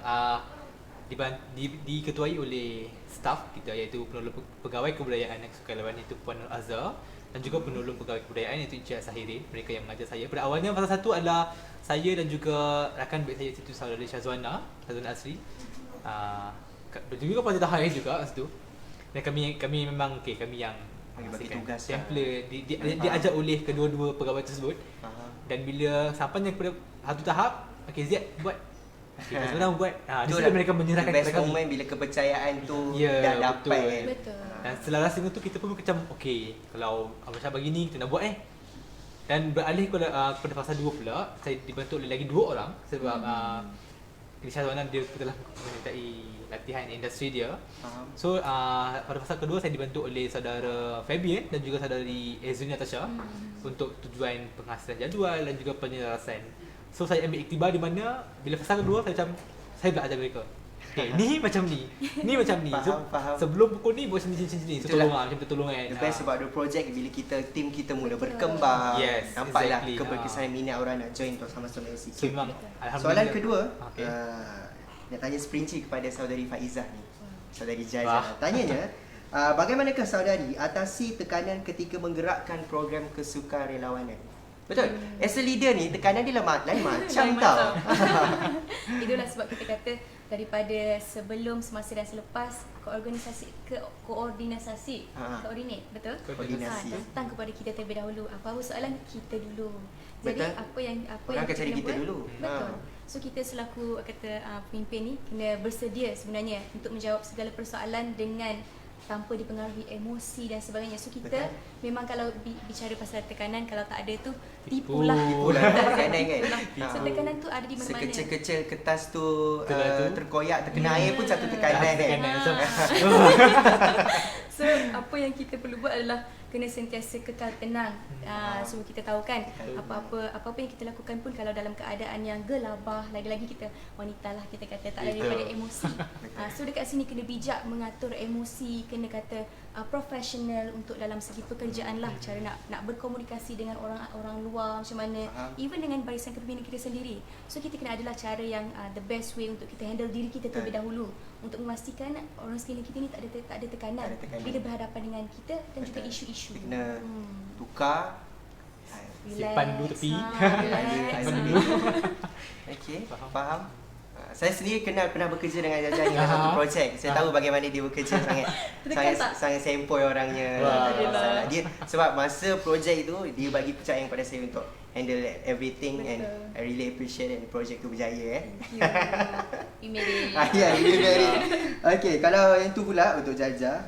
diketuai oleh staf kita, iaitu penolong pegawai kebudayaan dan sukarelawan, iaitu Puan Nur Azhar, dan juga penolong pegawai kebudayaan iaitu Encik Sahirin. Mereka yang mengajar saya. Pada awalnya fasa satu adalah saya dan juga rakan baik saya iaitu saudara Syazwana Asri. Juga pada tahap juga masa tu. Dan kami memang kami yang bagi tugas template diajar oleh kedua-dua pegawai tersebut. Dan bila sampainya kepada satu tahap, Ziad buat, sekarang buat. Di situ mereka menyerahkan kepada kami. Best moment bila kepercayaan tu dah dapat. Betul. Dan selaras dengan tu kita pun macam kalau macam begini kita nak buat Dan beralih kepada fasa 2 pula, saya dibantu oleh lagi 2 orang sebab Syazwana dia telah menyertai latihan industri dia. So pada fasa kedua saya dibantu oleh saudara Fabian dan juga saudari Ezrin Natasha untuk tujuan penghasilan jadual dan juga penyelarasan. So saya ambil iktibar di mana bila fasa kedua saya belajar mereka. Ni macam ni. Ni macam ni. Faham. Sebelum pukul ni buat macam ni. So tolong macam pertolongan. The best about the project bila tim kita mula berkembang. Yes, nampaklah exactly. keberkesanan minat orang nak join untuk sama-sama SC. So memang soalan kedua, nak tanya seperinci kepada saudari Faizah ni. Saudari Jaja. Tanyanya, bagaimanakah saudari atasi tekanan ketika menggerakkan program kesukarelawanan? Betul. As a leader ni tekanan dia lain macam tau. Itulah sebab kita kata daripada sebelum, semasa dan selepas koordinasi, betul? Koordinasi. Datang kepada kita terlebih dahulu. Apa-apa soalan kita dulu. Jadi betul. apa yang orang akan cari kita buat, dulu. Betul. So kita selaku pemimpin ni kena bersedia sebenarnya untuk menjawab segala persoalan dengan tanpa dipengaruhi emosi dan sebagainya. So kita memang kalau bicara pasal tekanan, kalau tak ada tu tipulah tekanan kan. So tekanan tu ada di mana-mana. Sekecil-kecil kertas tu terkoyak, terkena air pun satu tekanan kan. So apa yang kita perlu buat adalah kena sentiasa kekal tenang. So kita tahu kan apa-apa yang kita lakukan pun kalau dalam keadaan yang gelabah, lagi-lagi kita wanita lah, kita kata tak lari daripada emosi. So dekat sini kena bijak mengatur emosi, kena kata profesional untuk dalam segi pekerjaan lah, cara nak berkomunikasi dengan orang luar macam mana, even dengan barisan kepimpinan kita sendiri. So kita kena adalah cara yang the best way untuk kita handle diri kita terlebih dahulu, untuk memastikan orang sekeliling kita ni tak ada tekanan bila berhadapan dengan kita dan juga isu-isu. Kena tukar simpan dulu tepi. Okey, faham. Saya sendiri pernah bekerja dengan Jaja di satu projek. Saya tahu bagaimana dia bekerja sangat sempoi orangnya. Dia sebab masa projek itu dia bagi kepercayaan kepada saya untuk handle everything. Betul. And I really appreciate that projek tu berjaya. You made it. Ya, you made it. Okey, kalau yang tu pula untuk Jaja.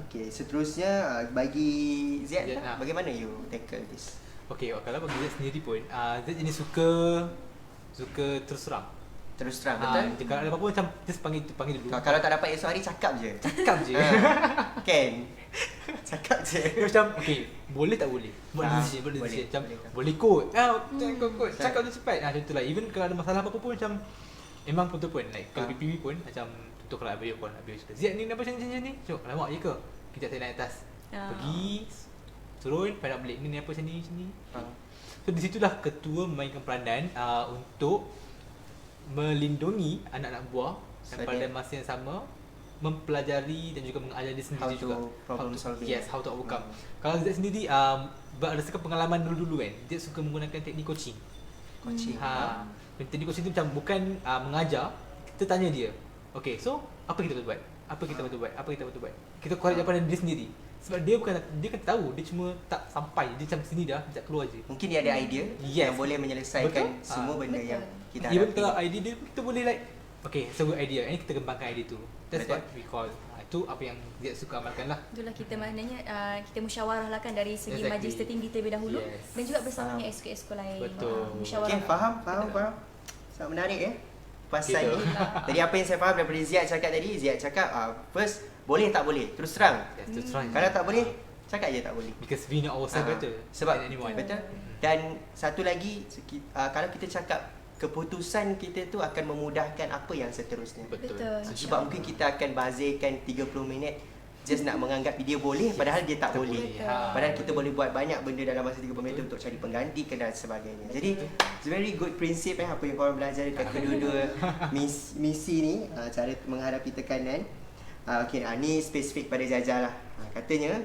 Okey, seterusnya bagi Ziad, bagaimana you tackle this? Okey, kalau bagi Ziad sendiri pun, Ziad jenis suka terus terang, betul? Kalau ada apa-apa macam just panggil dulu. Kalau tak dapat esok hari cakap je. Kan? Cakap je. Macam okey, boleh tak boleh? Buat decision. Macam boleh kot. Kot. Cakap tu cepat. Macam itulah. Even kalau ada masalah apa-apa pun macam memang betul pun. Like kalau PPV pun macam contoh kalau Abiyo pun cakap, "Ziad ni kenapa macam ni?" Cok, alamak je ke? Kejap saya naik atas. Pergi turun, find out balik ni apa macam ni. So di situlah ketua memainkan peranan untuk melindungi anak-anak buah dan pada masa yang sama mempelajari dan juga mengajar dia sendiri juga problem solving. Yes, how to overcome. Kalau Ziad sendiri berdasarkan pengalaman dulu kan, dia suka menggunakan teknik coaching. Teknik coaching tu macam bukan mengajar, kita tanya dia. Okay, so apa kita perlu buat? Apa kita perlu buat? Kita korek jawapan dia sendiri. Sebab dia kan tahu, dia cuma tak sampai, dia macam sini dah, tak keluar je. Mungkin dia ada idea yang boleh menyelesaikan semua benda yang kita hadapi. Even kalau idea dia, kita boleh like, okay, it's a good idea, and kita kembangkan idea tu. That's what we call, itu apa yang dia suka amalkan lah. Itulah kita maknanya, kita musyawarah lah kan dari segi majlis tertinggi terlebih dahulu, dan juga bersama dengan exco lain. Betul. Okay, faham. Sangat menarik pasal ni. Jadi apa yang saya faham daripada Ziad cakap first, boleh tak boleh, terus terang. Kalau tak boleh, cakap je tak boleh. Because we know ourselves better. Sebab betul. Dan satu lagi, kalau kita cakap, keputusan kita tu akan memudahkan apa yang seterusnya. Betul. Sebab mungkin kita akan bazirkan 30 minit just nak menganggap dia boleh padahal dia tak boleh. Padahal kita boleh buat banyak benda dalam masa 30 minit untuk cari pengganti dan sebagainya. Jadi it's very good prinsip apa yang korang belajar dekat kedua-dua misi ni, cara menghadapi tekanan. Okey, ni spesifik pada Jaja lah. Katanya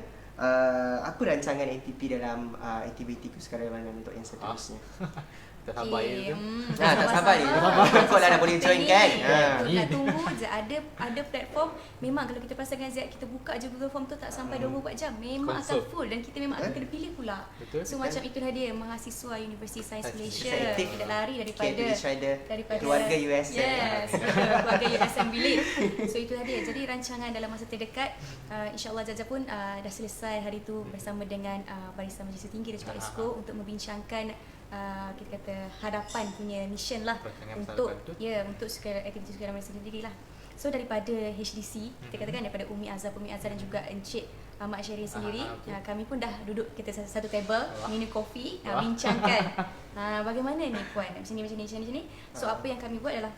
apa rancangan NTP dalam aktiviti kesukarelawanan untuk yang seterusnya? Tak sabar ya. Tak sabar ni. Kau dah boleh join kan? Nak tunggu je, ada platform. Memang kalau kita perasan dengan Ziad, kita buka je Google Form tu tak sampai 24 jam, memang akan full dan kita memang akan kena pilih pula. So macam itulah dia mahasiswa Universiti Sains Malaysia tidak lari daripada keluarga USM. Yes, keluarga USM Bilik. So itulah dia. Jadi rancangan dalam masa terdekat, insya-Allah Jaja pun dah selesai hari tu bersama dengan Barisan Majlis Tinggi dan juga Exco untuk membincangkan kita kata hadapan punya mission lah untuk aktiviti sukarelawanan sendiri lah. So daripada HDC, kita katakan daripada Umi Azhar dan juga Encik Ahmad Syahrin sendiri, kami pun dah duduk kita satu table, minum kopi, bincangkan bagaimana ni puan macam ni. So apa yang kami buat adalah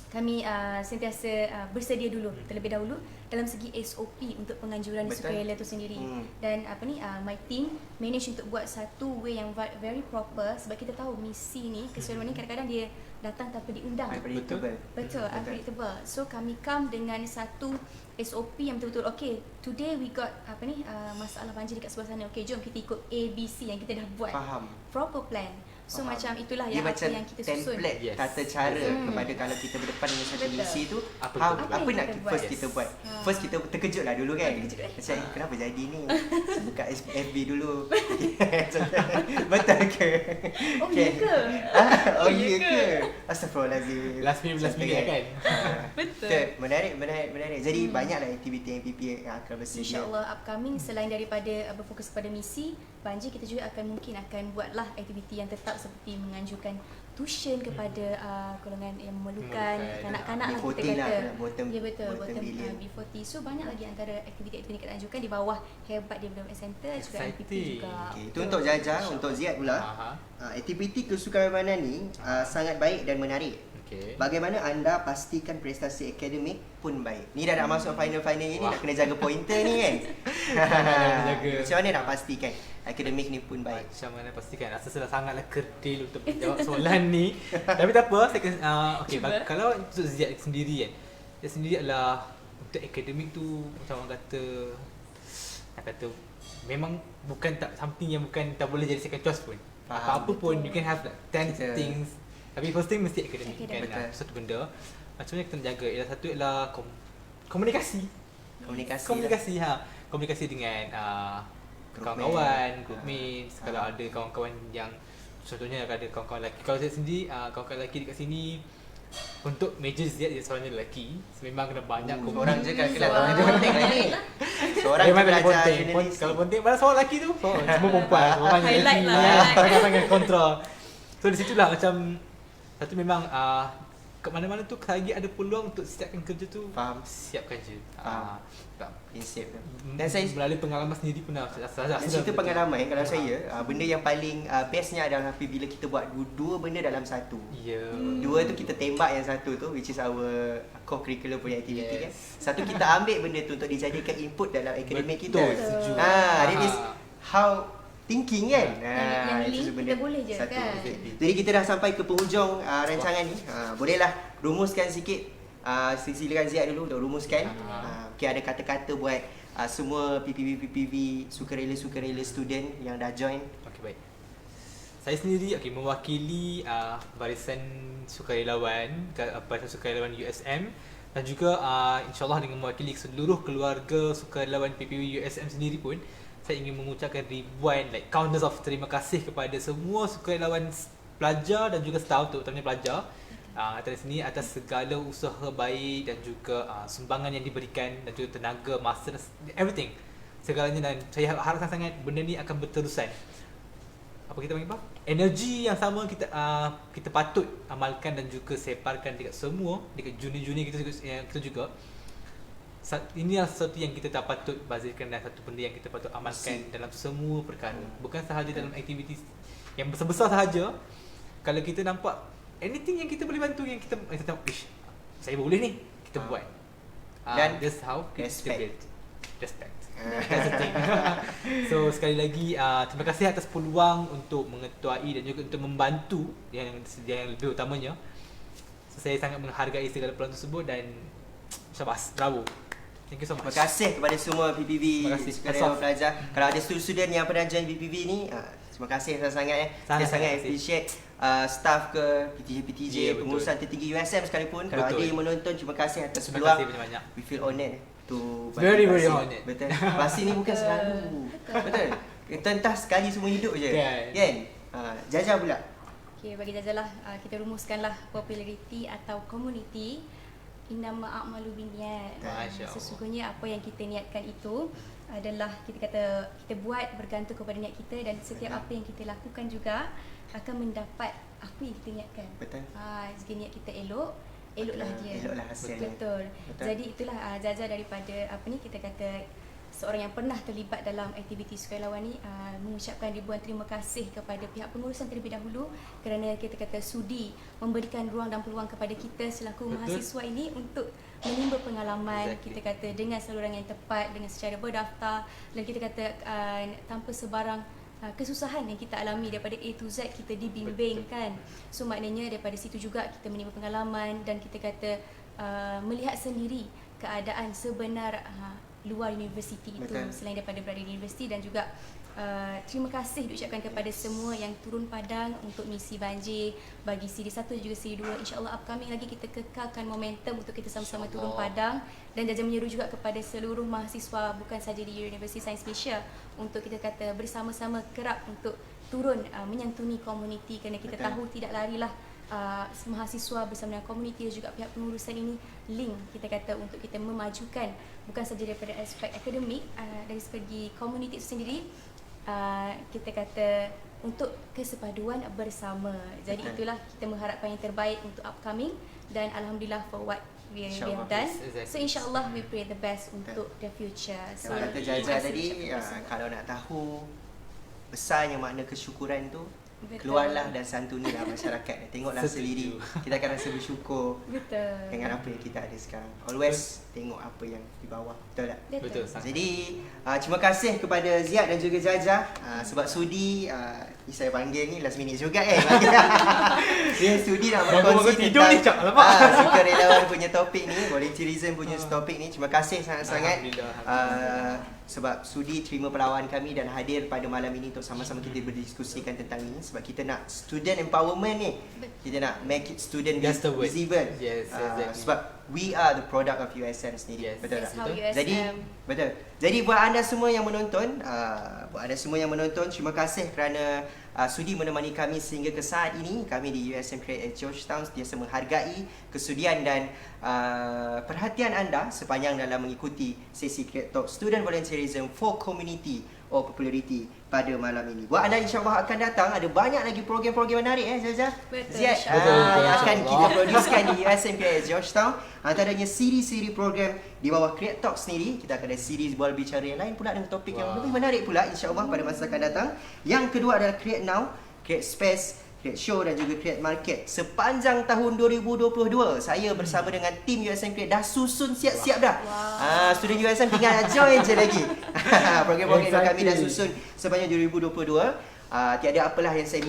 kami sentiasa bersedia dulu terlebih dahulu dalam segi SOP untuk penganjuran sukarela itu sendiri. Dan my team manage untuk buat satu way yang very proper, sebab kita tahu misi ni keseluruhan ni kadang-kadang dia datang tanpa diundang. Betul, unpredictable. So kami come dengan satu SOP yang betul-betul okay, today we got masalah banjir dekat sebelah sana. Okay, jom kita ikut ABC yang kita dah buat. Faham. Proper plan. So macam itulah yang apa yang kita susun. Template tata cara kepada kalau kita berdepan dengan satu misi tu, apa nak first kita buat. First kita terkejut lah dulu kan. Macam kenapa jadi ni? Buka FB dulu. Betul ke? Oh ya ke? Oh ya ke? Astagfirullahaladzim. Last minute kan? Betul. Menarik. Jadi banyaklah aktiviti MPP yang akan bersedia. InsyaAllah upcoming, selain daripada berfokus pada misi, Banjir kita juga mungkin akan buatlah aktiviti yang tetap seperti menganjurkan tuition kepada golongan yang memerlukan, kanak-kanak lah kita kata. Ya betul, bottom B40. So banyak lagi antara aktiviti yang kita anjurkan di bawah Hebat Development Center juga MPP juga. Itu untuk Jaja, untuk Ziad pula. Aktiviti kesukarelawanan ni sangat baik dan menarik. Bagaimana anda pastikan prestasi akademik pun baik? Ni dah nak masuk final-final ni, nak kena jaga pointer ni kan. Macam mana nak pastikan akademik ni pun baik? Macam mana pastikan? Rasa sudah sangatlah kerdil untuk menjawab soalan ni. Tapi tak apa, kalau untuk Ziad sendiri kan, Ziad sendiri adalah untuk akademik tu macam orang kata memang bukan tak something yang bukan tak boleh jadi second choice pun. Apa-apa pun you can have like 10 things. Tapi first thing mesti akademik kan. Satu benda macam mana kita nak jaga ialah satu ialah komunikasi dengan kawan-kawan, group mates. Kalau ada kawan-kawan yang contohnya ada kawan-kawan lelaki, kalau saya sendiri kawan-kawan lelaki dekat sini, untuk major Ziad dia seorang lelaki, memang kena banyak orang je kan kena penting lagi. Seorang je belajar jurnalis. Kalau penting mana seorang lelaki tu semua perempuan, orang lelaki sangat kontrol. So di situlah macam satu memang kat mana-mana tu lagi ada peluang untuk siapkan kerja tu. Siapkan je. Prinsip. Dan saya melalui pengalaman sendiri pernah cerita pengalaman kalau saya benda yang paling bestnya adalah bila kita buat dua benda dalam satu. Dua tu kita tembak yang satu tu, which is our co-curricular punya aktiviti kan. Satu kita ambil benda tu untuk dijadikan input dalam akademik kita. That is how thinking kan. Yang link kita boleh je satu. kan. Jadi kita dah sampai ke penghujung rancangan ni. Bolehlah rumuskan sikit. Silakan Ziad dulu untuk rumuskan. Mungkin ada kata-kata buat semua PPV sukarela student yang dah join. Baik. Saya sendiri mewakili barisan sukarelawan USM dan juga insyaAllah dengan mewakili seluruh keluarga sukarelawan PPV USM sendiri pun, saya ingin mengucapkan ribuan, countless of terima kasih kepada semua sukarelawan pelajar dan juga staff, terutamanya pelajar atas sini, atas segala usaha baik dan juga sumbangan yang diberikan dan juga tenaga, masa, everything, segalanya. Dan saya harapkan sangat benda ni akan berterusan. Apa kita panggil apa? Energi yang sama kita patut amalkan dan juga sebarkan dekat semua, dekat junior-junior kita juga. Ini adalah sesuatu yang kita tak patut bazirkan dan satu benda yang kita patut amalkan dalam semua perkara. Bukan sahaja dalam aktiviti yang besar-besar sahaja. Kalau kita nampak anything yang kita boleh bantu, yang kita tahu, saya boleh ni, kita buat. Dan that's how respect. That's the thing. So sekali lagi terima kasih atas peluang untuk mengetuai dan juga untuk membantu yang lebih utamanya. So, saya sangat menghargai segala peluang tersebut dan syabas, bravo. Thank you so much. Terima kasih kepada semua PPV sukarelawan pelajar. Kalau ada student yang pernah join PPV ni, terima kasih sangat-sangat. Saya sangat appreciate staff ke PTJ, pengurusan tertinggi USM sekalipun. Kalau ada yang menonton, terima kasih atas peluang. Terima kasih banyak-banyak. We feel honoured to very honored. Betul. Pasti ni bukan selalu. Betul. Entah sekali semua hidup je. Kan? Jaja pula. Bagi Jaja lah, kita rumuskanlah populariti atau community. Innama a'malu binniyat. Sesungguhnya apa yang kita niatkan itu adalah kita buat bergantung kepada niat kita, dan setiap apa yang kita lakukan juga akan mendapat apa yang kita niatkan. Betul. Jika niat kita eloklah dia. Eloklah hasilnya. Betul. Jadi itulah Jaja daripada kita kata seorang yang pernah terlibat dalam aktiviti sukarelawan ni, mengucapkan ribuan terima kasih kepada pihak pengurusan terlebih dahulu kerana kita sudi memberikan ruang dan peluang kepada kita selaku mahasiswa ini untuk menimba pengalaman. Kita dengan saluran yang tepat, dengan secara berdaftar, dan kita tanpa sebarang kesusahan yang kita alami daripada A to Z kita dibimbing kan. So maknanya daripada situ juga kita menimba pengalaman dan kita melihat sendiri keadaan sebenar luar universiti itu. Selain daripada berada di universiti, dan juga terima kasih diucapkan kepada semua yang turun padang untuk misi banjir bagi siri 1 dan juga siri 2. InsyaAllah upcoming lagi kita kekalkan momentum untuk kita sama-sama turun padang, dan Jaja menyeru juga kepada seluruh mahasiswa bukan sahaja di Universiti Sains Malaysia untuk kita bersama-sama kerap untuk turun menyantuni komuniti, kerana kita tahu tidak larilah mahasiswa bersama dengan komuniti dan juga pihak pengurusan ini link untuk kita memajukan bukan sahaja daripada aspek akademik, dari segi komuniti itu sendiri, kita kata untuk kesepaduan bersama. Jadi itulah kita mengharapkan yang terbaik untuk upcoming, dan alhamdulillah for what we have done. So insyaAllah we pray the best untuk the future. So kata Jaja tadi, kalau nak tahu besarnya makna kesyukuran tu, keluarlah dan santunilah masyarakat. Tengoklah sendiri. Kita akan rasa bersyukur dengan apa yang kita ada sekarang. Always tengok apa yang di bawah. Betul tak? Betul. Jadi terima kasih kepada Ziad dan juga Jaja sebab sudi saya panggil ni last minute juga dia sudi nak berkongsi tentang sukarelawan punya topik ni, volunteerism punya topik ni. Terima kasih sangat-sangat sebab sudi terima perlawanan kami dan hadir pada malam ini untuk sama-sama kita berdiskusikan tentang ini, sebab kita nak student empowerment ni, kita nak make it student visible. Sebab we are the product of USM sendiri. Betul tak? Jadi buat anda semua yang menonton, terima kasih kerana sudi menemani kami sehingga ke saat ini. Kami di USM Create at Georgetown biasa menghargai kesudian dan perhatian anda sepanjang dalam mengikuti sesi Create Talk Student Volunteerism for Community or Popularity pada malam ini. Buat anda insyaAllah akan datang ada banyak lagi program-program menarik Zaza. Ziad yang akan kita producekan di USM Create at Georgetown. Antaranya siri-siri program di bawah Create Talk sendiri. Kita akan ada siri bola bicara yang lain pula dengan topik yang lebih menarik pula insyaAllah pada masa akan datang. Yang kedua adalah Create Now, Create Space, Create Show dan juga Create Market. Sepanjang tahun 2022 saya bersama dengan tim USM Create dah susun siap-siap dah. Student USM tinggal join je lagi. Program-program yang kami dah susun sepanjang 2022. Tiada apalah yang saya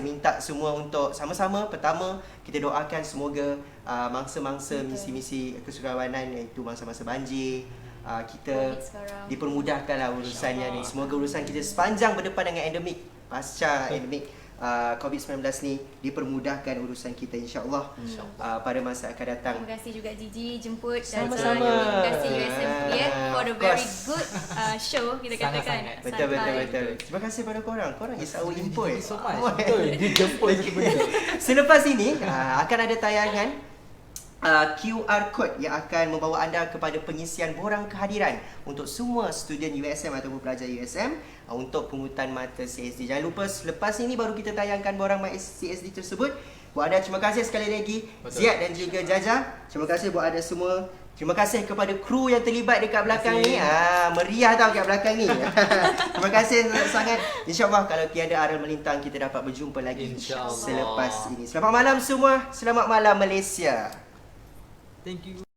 minta semua untuk sama-sama. Pertama, kita doakan semoga mangsa-mangsa misi-misi kesukarelawanan, iaitu mangsa-mangsa banjir, kita dipermudahkanlah urusannya ni. Semoga urusan kita sepanjang berdepan dengan endemik, pasca endemik COVID-19 ni dipermudahkan urusan kita insyaAllah pada masa akan datang. Terima kasih juga Gigi jemput dan sama-sama. terima kasih USM Create for the very good show kita katakan. Betul. Terima kasih pada korang is our input. Dijemput Selepas ini akan ada tayangan QR code yang akan membawa anda kepada pengisian borang kehadiran untuk semua student USM ataupun pelajar USM untuk pungutan mata CSD. Jangan lupa selepas ini baru kita tayangkan borang CSD tersebut. Buat anda terima kasih sekali lagi Ziad dan juga Jaja. Terima kasih buat anda semua. Terima kasih kepada kru yang terlibat dekat belakang ni. Meriah tau kat belakang ni. Terima kasih sangat. InsyaAllah kalau tiada aral melintang kita dapat berjumpa lagi selepas ini. Selamat malam semua. Selamat malam Malaysia. Thank you.